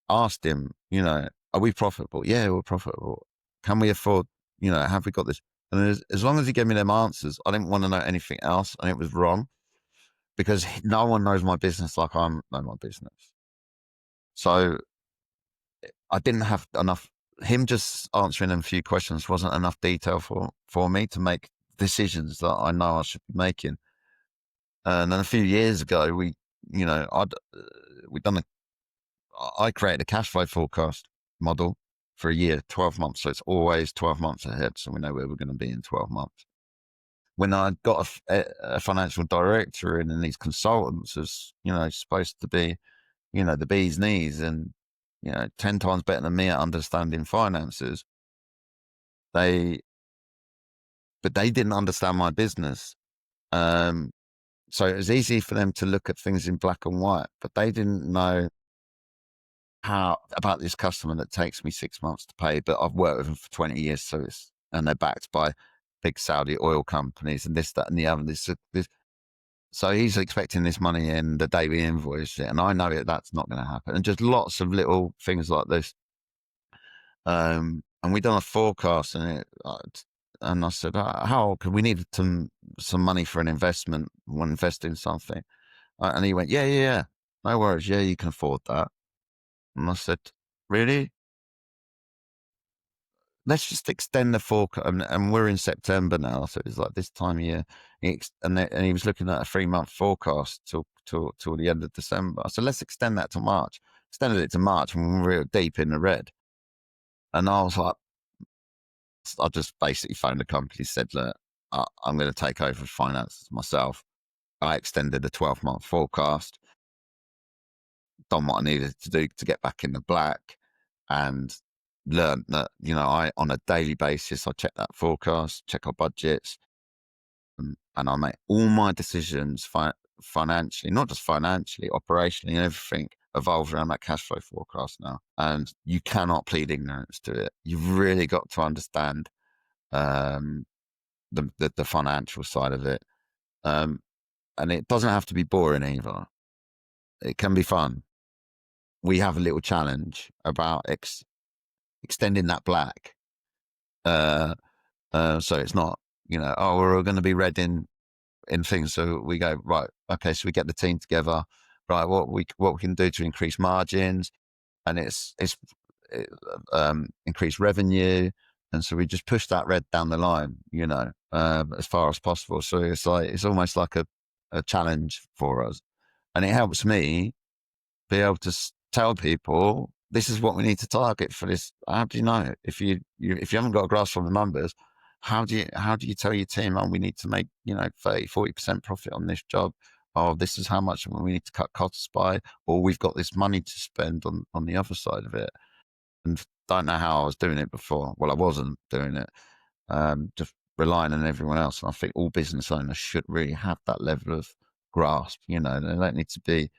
Asked him, are we profitable? Yeah, we're profitable. Can we afford, have we got this? And as long as he gave me them answers, I didn't want to know anything else. And it was wrong, because no one knows my business like I know my business. So I didn't have enough. Him just answering them a few questions wasn't enough detail for me to make decisions that I know I should be making. And then a few years ago, I created a cash flow forecast model for a year, 12 months. So it's always 12 months ahead. So we know where we're going to be in 12 months. When I got a financial director in, and these consultants is, supposed to be, the bee's knees, and, 10 times better than me at understanding finances. But they didn't understand my business. So it was easy for them to look at things in black and white, but they didn't know how about this customer that takes me 6 months to pay, but I've worked with them for 20 years. And they're backed by big Saudi oil companies and this, that, and the other. So he's expecting this money in the day we invoice it. And I know that's not going to happen. And just lots of little things like this. And we done a forecast, and I said, how could we need some money for an investment? Want to invest in something. And he went, yeah, no worries. Yeah, you can afford that. And I said, really? Let's just extend the forecast. And we're in September now, so it's like this time of year. And he was looking at a 3-month forecast till the end of December. I said, let's extend that to March. Extended it to March when we were deep in the red. And I was like, I just basically phoned the company, said, look, I'm going to take over finances myself. I extended a 12-month forecast, done what I needed to do to get back in the black, and learned that, on a daily basis, I check that forecast, check our budgets, and I make all my decisions financially, not just financially, operationally, and everything evolves around that cash flow forecast now. And you cannot plead ignorance to it. You've really got to understand the financial side of it. And it doesn't have to be boring either. It can be fun. We have a little challenge about extending that black. So it's not, we're going to be red in things. So we go, right, okay, so we get the team together, right, what we can do to increase margins, and it's increase revenue. And so we just push that red down the line, as far as possible. So it's almost like a challenge for us. And it helps me be able to tell people, this is what we need to target for this. How do you know if you haven't got a grasp on the numbers? How do you tell your team, we need to make 30-40% profit on this job? Oh, this is how much we need to cut costs by, or we've got this money to spend on the other side of it. And don't know how I was doing it before. Well, I wasn't doing it. Just relying on everyone else. And I think all business owners should really have that level of grasp. They don't need to be,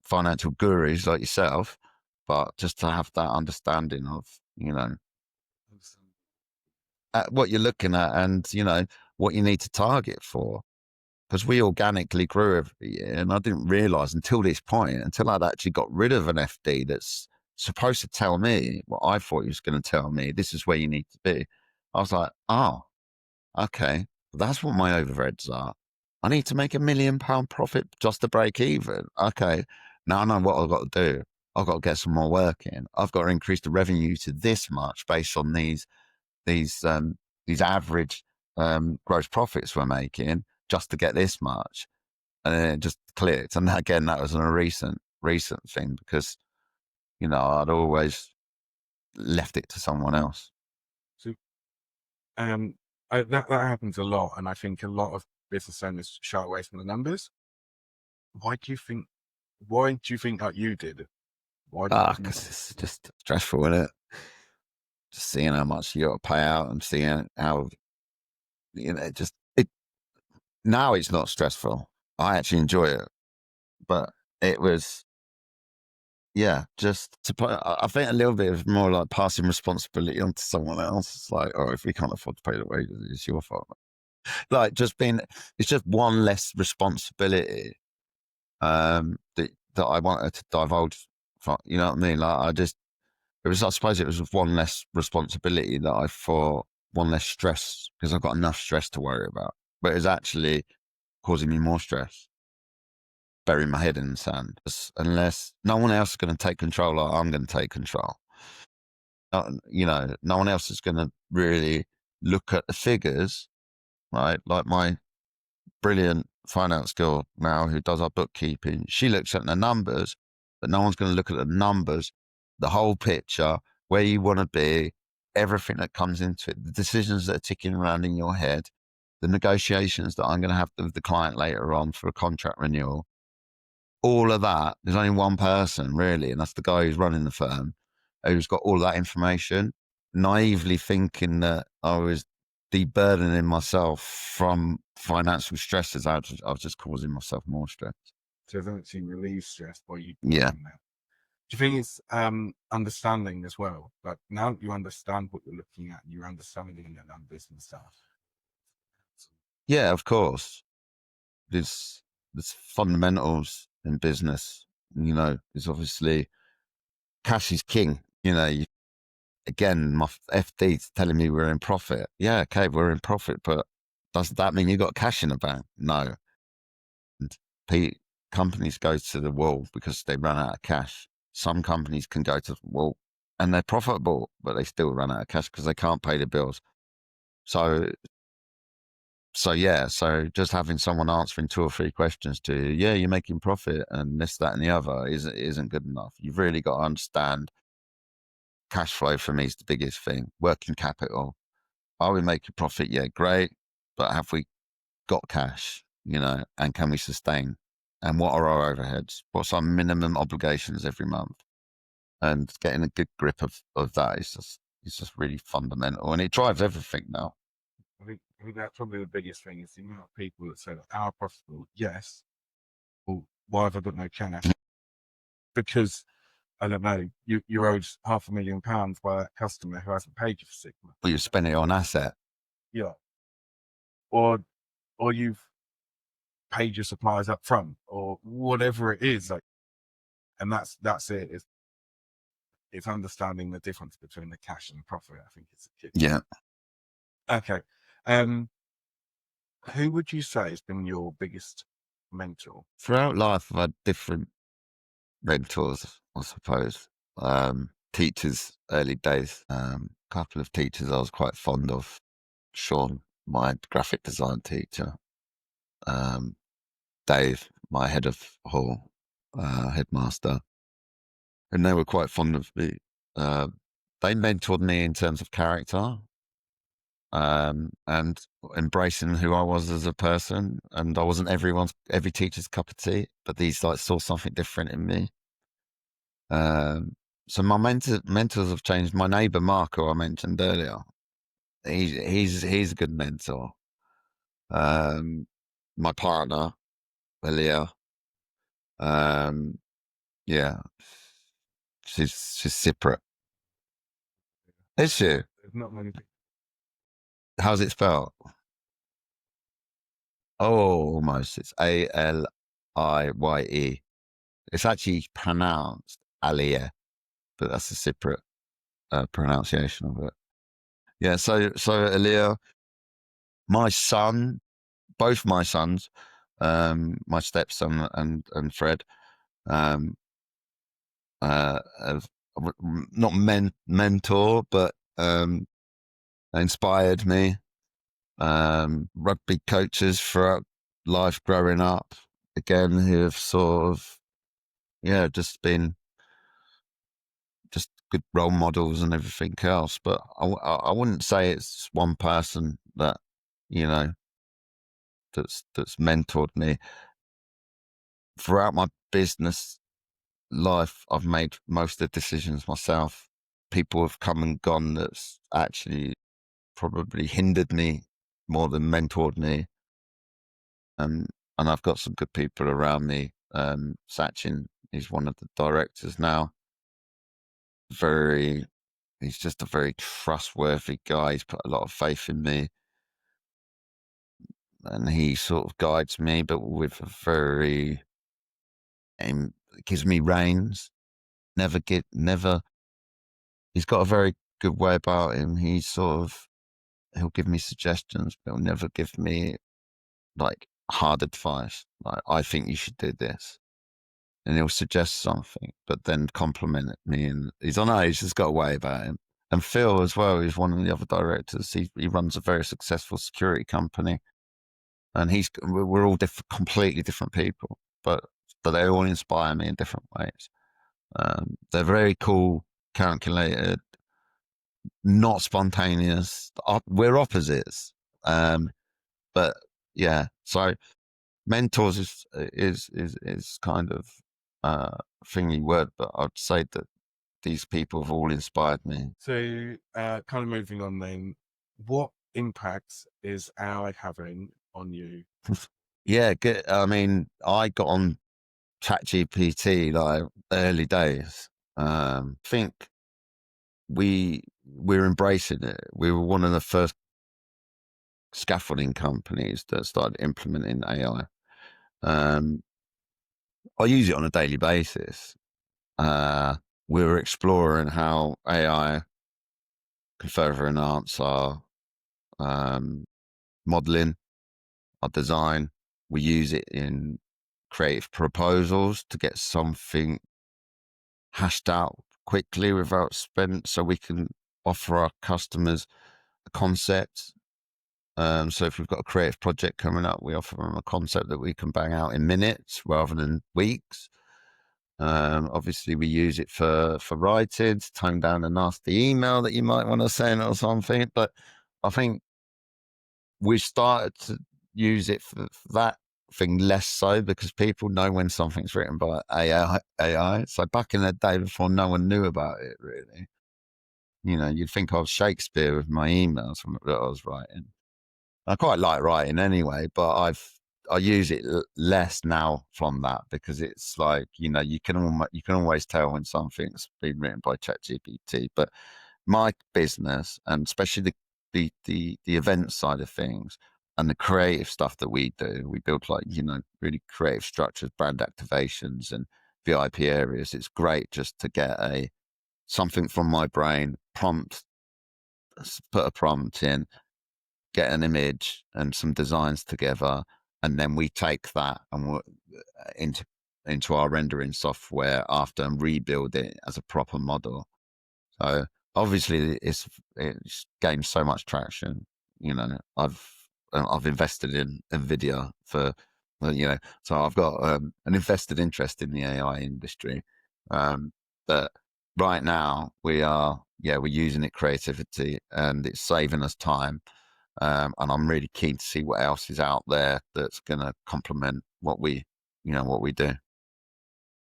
financial gurus like yourself, but just to have that understanding of, at what you're looking at and, what you need to target for. Because we organically grew every year. And I didn't realize until this point, until I'd actually got rid of an FD that's supposed to tell me what I thought he was going to tell me. This is where you need to be. I was like, oh, okay. That's what my overheads are. I need to make £1 million profit just to break even. Okay. Now I know what I've got to do. I've got to get some more work in. I've got to increase the revenue to this much based on these average gross profits we're making just to get this much. And then it just clicked. And again, that was a recent thing because, I'd always left it to someone else. So, that happens a lot, and I think a lot of business owners shy away from the numbers. Why do you think that you did? Because it's just stressful, isn't it? Just seeing how much you got to pay out and seeing how, now it's not stressful. I actually enjoy it, but it was, just to put, I think a little bit of more like passing responsibility onto someone else. It's like, oh, if we can't afford to pay the wages, it's your fault. Like it's just one less responsibility that I wanted to divulge from, you know what I mean? Like I suppose it was one less responsibility that I thought, one less stress, because I've got enough stress to worry about. But it's actually causing me more stress, burying my head in the sand. Unless no one else is going to take control, like I'm going to take control. No one else is going to really look at the figures, right? Like my brilliant finance girl now who does our bookkeeping, she looks at the numbers, but no one's going to look at the numbers, the whole picture, where you want to be, everything that comes into it, the decisions that are ticking around in your head, the negotiations that I'm going to have with the client later on for a contract renewal. All of that, there's only one person really, and that's the guy who's running the firm, who's got all that information, naively thinking that I was de-burdening myself from financial stresses. I was just causing myself more stress. So it doesn't actually relieve stress by you. Yeah. Do you think it's understanding as well? Like now that you understand what you're looking at, you're understanding the numbers and stuff. Yeah, of course. There's fundamentals in business. There's obviously cash is king. Again, my FD's telling me we're in profit. Yeah, okay, we're in profit, but does that mean you got cash in the bank? No. And companies go to the wall because they run out of cash. Some companies can go to the wall and they're profitable, but they still run out of cash because they can't pay the bills. So just having someone answering 2 or 3 questions to you, yeah, you're making profit and this, that, and the other isn't good enough. You've really got to understand cash flow. For me is the biggest thing. Working capital. Are we making profit? Yeah, great. But have we got cash, and can we sustain? And what are our overheads? What's our minimum obligations every month? And getting a good grip of that is just really fundamental, and it drives everything now. I think that's probably the biggest thing is the amount of people that say that are profitable. Yes. Well, why have I got no cash? Because I don't know, you're owed £500,000 by that customer who hasn't paid you for 6 months. Or you spend it on asset. Yeah. Or you've paid your suppliers up front or whatever it is. Like, and that's it. It's understanding the difference between the cash and the profit. I think it's a key. Yeah. Okay. Who would you say has been your biggest mentor? Throughout life, I've had different mentors, I suppose. Teachers, early days. Couple of teachers I was quite fond of. Sean, my graphic design teacher. Dave, my head of hall, headmaster. And they were quite fond of me. They mentored me in terms of character, and embracing who I was as a person. And I wasn't every teacher's cup of tea, but these saw something different in me. So my mentors have changed. My neighbor Mark, who I mentioned earlier, he's a good mentor. My partner, Aaliyah, yeah, She's separate. Is she? There's not many people. How's it spelled? Oh, almost. It's Aliye. It's actually pronounced Aliyah, but that's a separate pronunciation of it. Yeah. So Aliyah, my son, both my sons, my stepson and Fred, um, have not mentor, but inspired me. Rugby coaches throughout life growing up, again, who have sort of, just been just good role models and everything else. But I wouldn't say it's one person that, you know, that's mentored me. Throughout my business life, I've made most of the decisions myself. People have come and gone that's actually probably hindered me more than mentored me. And I've got some good people around me. Sachin, he's one of the directors now. He's just a very trustworthy guy. He's put a lot of faith in me, and he sort of guides me, but with gives me reins. Never. He's got a very good way about him. He'll give me suggestions, but he'll never give me like hard advice. Like, I think you should do this. And he'll suggest something, but then compliment me. And he's just got a way about him. And Phil as well, he's one of the other directors. He runs a very successful security company, and we're all completely different people, but they all inspire me in different ways. They're very cool, calculated, not spontaneous. We're opposites, but yeah. So mentors is kind of thingy word, but I'd say that these people have all inspired me. So, kind of moving on then, what impacts is AI having on you? Yeah, good. I mean, I got on ChatGPT like early days. Think we're embracing it. We were one of the first scaffolding companies that started implementing AI. I use it on a daily basis. We were exploring how AI can further enhance our modeling, our design. We use it in creative proposals to get something hashed out quickly without spend, so we can offer our customers a concept. So if we've got a creative project coming up, we offer them a concept that we can bang out in minutes rather than weeks. Obviously, we use it for writing, to tone down a nasty email that you might want to send or something. But I think we started to use it for that thing less so, because people know when something's written by AI. So back in the day, before no one knew about it, really, you'd think I was Shakespeare with my emails that I was writing. I quite like writing anyway, but I use it less now from that, because it's like, you can always tell when something's been written by ChatGPT. But my business, and especially the event side of things and the creative stuff that we do, we build like, really creative structures, brand activations and VIP areas. It's great just to get something from my brain, put a prompt in, get an image and some designs together, and then we take that and we'll into our rendering software after and rebuild it as a proper model. So obviously it's gained so much traction. I've invested in Nvidia for, so I've got an invested interest in the AI industry. But right now we're using it creativity, and it's saving us time. And I'm really keen to see what else is out there that's going to complement what we do.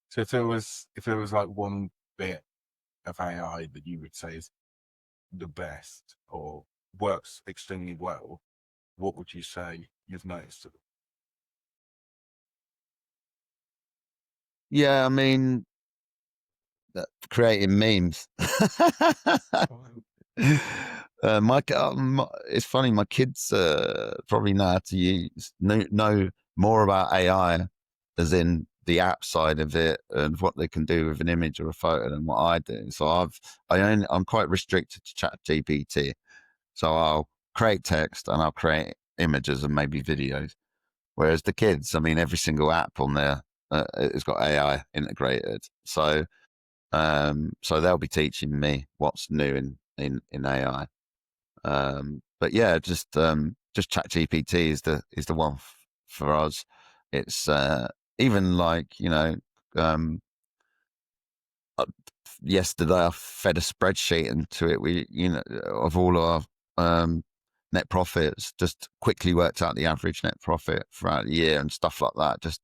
So if there was like one bit of AI that you would say is the best or works extremely well, what would you say you've noticed? Yeah, I mean, creating memes. It's funny. My kids probably know how to know more about AI, as in the app side of it and what they can do with an image or a photo than what I do. So I'm quite restricted to Chat GPT. So I'll create text and I'll create images and maybe videos. Whereas the kids, I mean, every single app on there has got AI integrated. So they'll be teaching me what's new in AI. But yeah, just ChatGPT is the one for us. It's even like um, uh, yesterday I fed a spreadsheet into it. Of all our net profits, just quickly worked out the average net profit throughout the year and stuff like that. Just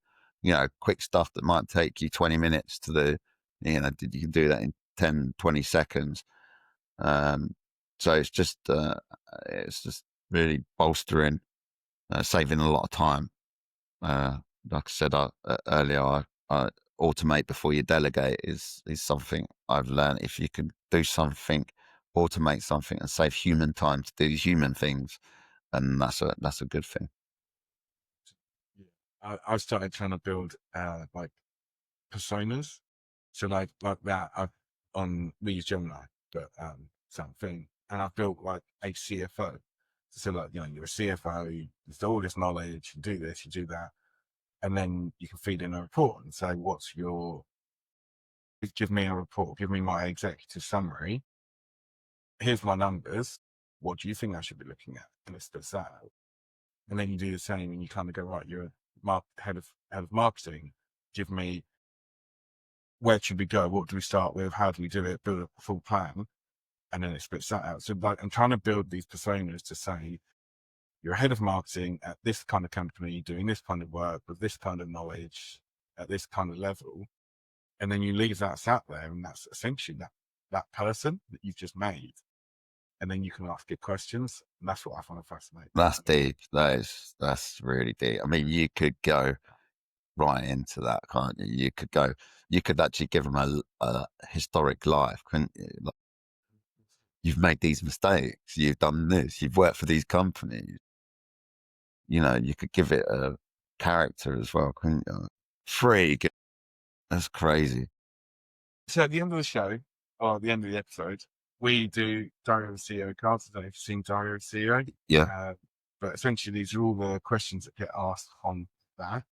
quick stuff that might take you 20 minutes to do. You can do that in 10, 20 seconds. So it's just really bolstering, saving a lot of time. Like I said earlier, I automate before you delegate is something I've learned. If you can do something, automate something, and save human time to do human things, and that's a good thing. I've started trying to build like personas. So like that we use Gemini, but something, and I've built like a CFO. So like you're a CFO, you've all this knowledge, you do this, you do that, and then you can feed in a report and say, give me a report, give me my executive summary. Here's my numbers. What do you think I should be looking at? And it spits that out. And then you do the same, and you kind of go, right, you're a head of marketing. Give me, where should we go? What do we start with? How do we do it? Build a full plan, and then it spits that out. So like, I'm trying to build these personas to say, you're a head of marketing at this kind of company, doing this kind of work with this kind of knowledge at this kind of level, and then you leave that sat there, and that's essentially that person that you've just made. And then you can ask it questions, and that's what I find fascinating. That's deep. That's really deep. I mean, you could go right into that, can't you? You could actually give them a historic life, couldn't you? Like, you've made these mistakes, you've done this, you've worked for these companies. You could give it a character as well, couldn't you? Freak. That's crazy. So at the end of the show, or at the end of the episode, we do Diary of a CEO cards. I don't know if you've seen Diary of a CEO. Yeah. But essentially, these are all the questions that get asked on that.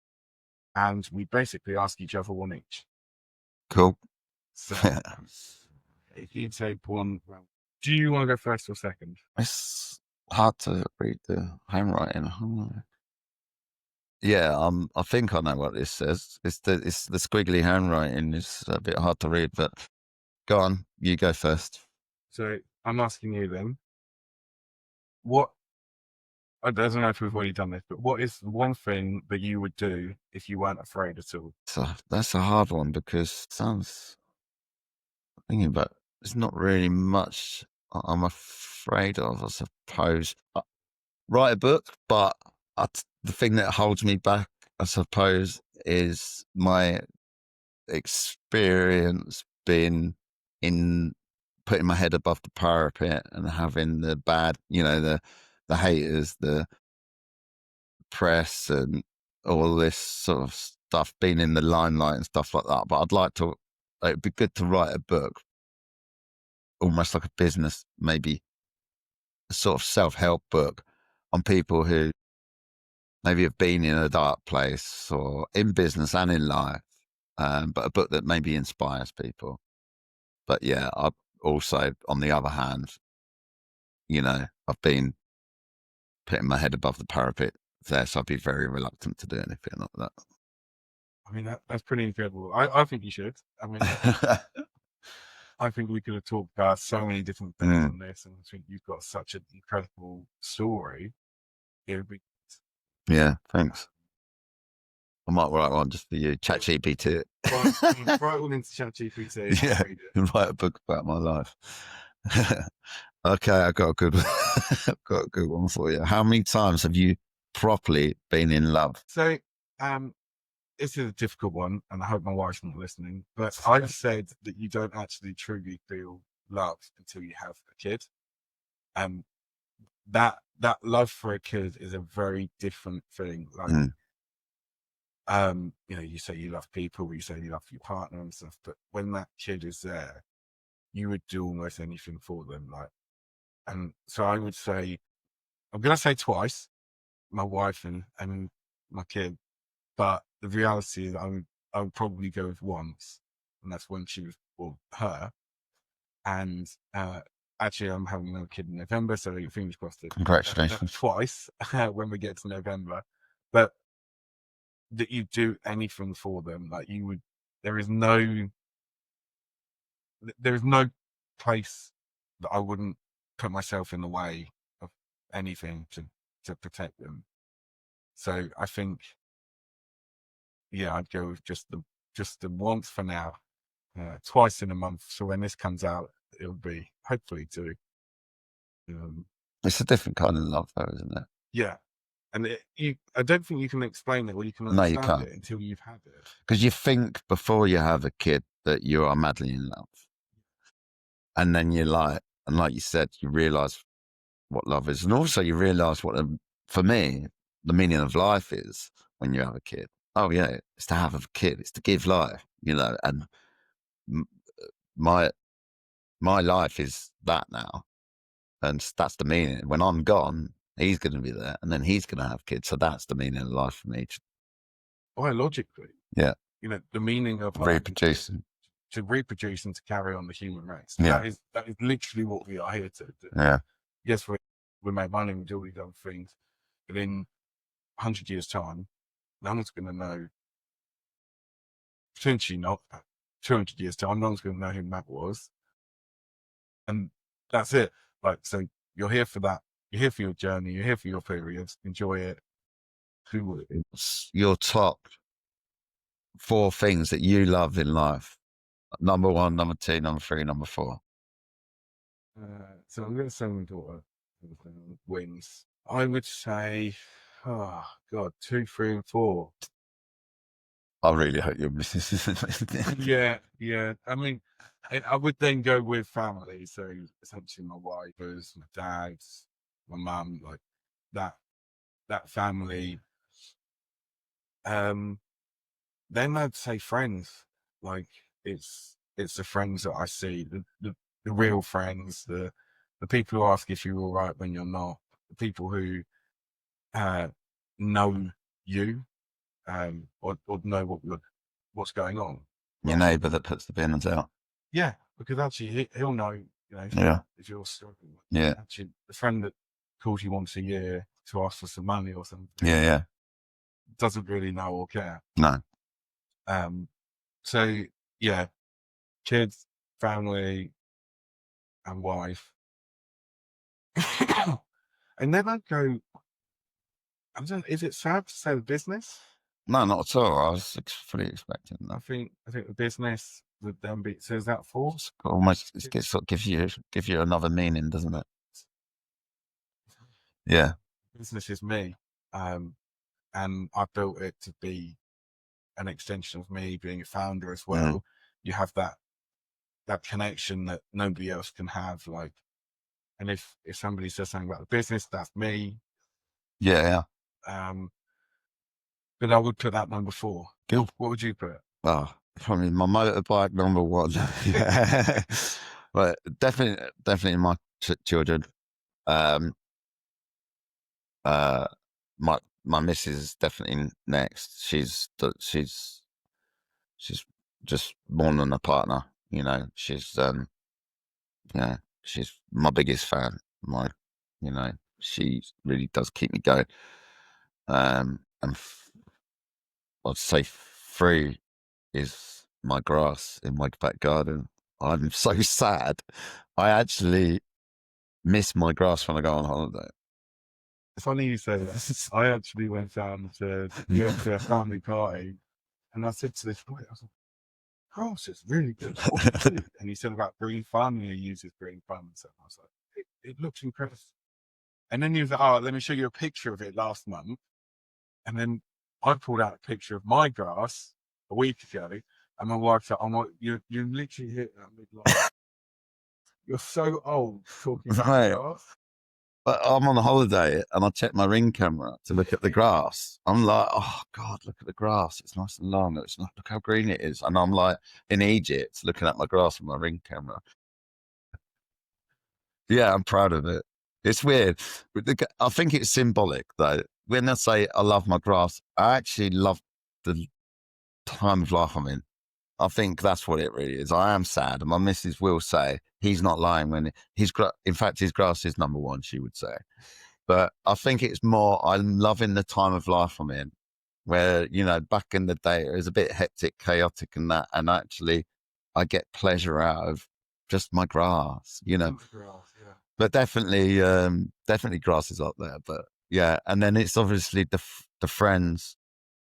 And we basically ask each other one each. Cool. So if you take one, do you want to go first or second? It's hard to read the handwriting. Yeah, I think I know what this says. It's the squiggly handwriting. It's a bit hard to read, but go on, you go first. So I'm asking you then, I don't know if we've already done this, but what is one thing that you would do if you weren't afraid at all? So that's a hard one because thinking about there's not really much I'm afraid of, I suppose. Write a book, but the thing that holds me back, I suppose, is my experience being in putting my head above the parapet and having the bad, the haters, the press, and all this sort of stuff, being in the limelight and stuff like that. But it'd be good to write a book, almost like a business, maybe a sort of self-help book on people who maybe have been in a dark place or in business and in life, but a book that maybe inspires people. But yeah, I also, on the other hand, I've been putting my head above the parapet there, so I'd be very reluctant to do anything like that. I mean, that's pretty incredible. I think you should. I mean, I think we could have talked about so many different things on this, and I think you've got such an incredible story. Yeah, thanks. I might write one just for you. ChatGPT. Write one into ChatGPT. Yeah, and write a book about my life. Okay, I got a good one for you. How many times have you properly been in love? So, this is a difficult one, and I hope my wife's not listening, but I've said that you don't actually truly feel love until you have a kid. And that love for a kid is a very different thing. Like, you know, you say you love people, you say you love your partner and stuff, but when that kid is there, you would do almost anything for them. Like, and so I would say, I'm going to say twice, my wife and my kid, but the reality is I would probably go with once, and that's when she was, well, her. And actually, I'm having another kid in November, so fingers crossed. Congratulations. Twice when we get to November, but that you do anything for them, like you would. There is no place that I wouldn't put myself in the way of anything to protect them. So I think, yeah, I'd go with just the once for now, twice in a month. So when this comes out, it'll be hopefully two. It's a different kind of love, though, isn't it? Yeah, and I don't think you can explain it or you can No, you understand can't. it until you've had it. Because you think before you have a kid that you are madly in love, and then you're like, and like you said, you realise what love is, and also you realise what, for me, the meaning of life is when you have a kid. Oh yeah, it's to have a kid, it's to give life, you know. And my life is that now, and that's the meaning. When I'm gone, he's going to be there, and then he's going to have kids. So that's the meaning of life for me. Biologically, Yeah, you know, the meaning of life reproducing. To reproduce and to carry on the human race. Yeah. That is literally what we are here to do. Yeah. Yes, we make money, we do all these other things, but in 100 years' time, no one's going to know, potentially not, 200 years' time, no one's going to know who Matt was. And that's it. Like, so you're here for that. You're here for your journey. You're here for your periods. Enjoy it. Do what it is. Your top 4 things that you love in life. Number 1, number 2, number 3, number 4. So I'm going to say my daughter wins. I would say, oh God, 2, 3, and 4. I really hope you're missing. Yeah. I mean, I would then go with family. So essentially, my wife, my dad, my mum, like that family. Then I'd say friends. Like it's the friends that I see, the real friends, the people who ask if you're all right when you're not, the people who know you, or know what's going on. Your neighbour that puts the bins out. Yeah, because actually he'll know, you know, Yeah. if you're struggling. Yeah. Actually, the friend that calls you once a year to ask for some money or something. Yeah. Doesn't really know or care. No. So yeah, kids, family, and wife. And then I'd go, is it sad to say the business? No, not at all. I was fully expecting that. I think the business would then be, so is that 4? Almost, it sort of gives you another meaning, doesn't it? Yeah. Business is me. And I built it to be an extension of me being a founder as well. You have that connection that nobody else can have. Like, and if somebody says something about the business, that's me. Yeah. But I would put that number 4. Good. What would you put? Oh, probably my motorbike, number 1. Yeah. But definitely my children. My missus is definitely next. She's just more than a partner, you know. She's she's my biggest fan. She really does keep me going. And I'd say 3 is my grass in my back garden. I'm so sad. I actually miss my grass when I go on holiday. It's funny you say that. I actually went down to a family party, and I said to this boy, I was like, "Grass is really good." And he said about green fun, and he uses green fun and stuff. I was like, "It looks incredible." And then he was like, "Oh, let me show you a picture of it last month." And then I pulled out a picture of my grass a week ago, and my wife's like, "I'm like, you literally hit that midlife. You're so old talking about Right. grass." But I'm on a holiday and I check my ring camera to look at the grass. I'm like, oh God, look at the grass. It's nice and long. Look how green it is. And I'm like in Egypt looking at my grass with my ring camera. Yeah, I'm proud of it. It's weird. I think it's symbolic though. When I say I love my grass, I actually love the time of life I'm in. I think that's what it really is. I am sad. And my missus will say he's not lying when in fact, his grass is number one, she would say. But I think it's more, I'm loving the time of life I'm in where, back in the day, it was a bit hectic, chaotic and that. And actually I get pleasure out of just my grass, Grass, yeah. but definitely grass is up there. But yeah. And then it's obviously the friends,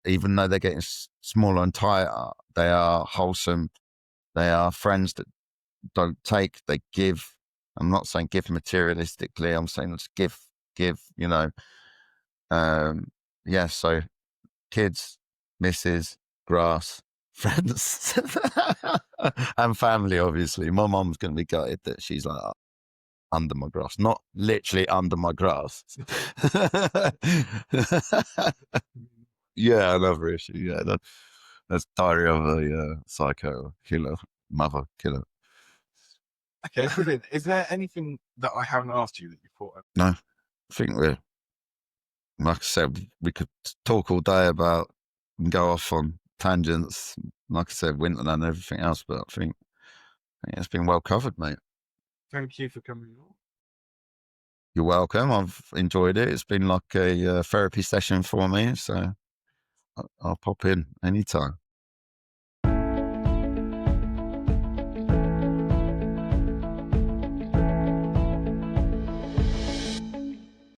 even though they're getting smaller and tighter, they are wholesome. They are friends that don't take, they give. I'm not saying give materialistically. I'm saying let's give, yeah. So kids, missus, grass, friends, and family, obviously. My mom's going to be gutted that she's like under my grass, not literally under my grass. Yeah, another issue. Yeah, that's Diary of a Psycho Killer, Mother Killer. Okay, brilliant. Is there anything that I haven't asked you that you thought of? No, I think like I said, we could talk all day about and go off on tangents. Like I said, Winterland and everything else, but I think it's been well covered, mate. Thank you for coming on. You're welcome. I've enjoyed it. It's been like a therapy session for me, so I'll pop in anytime.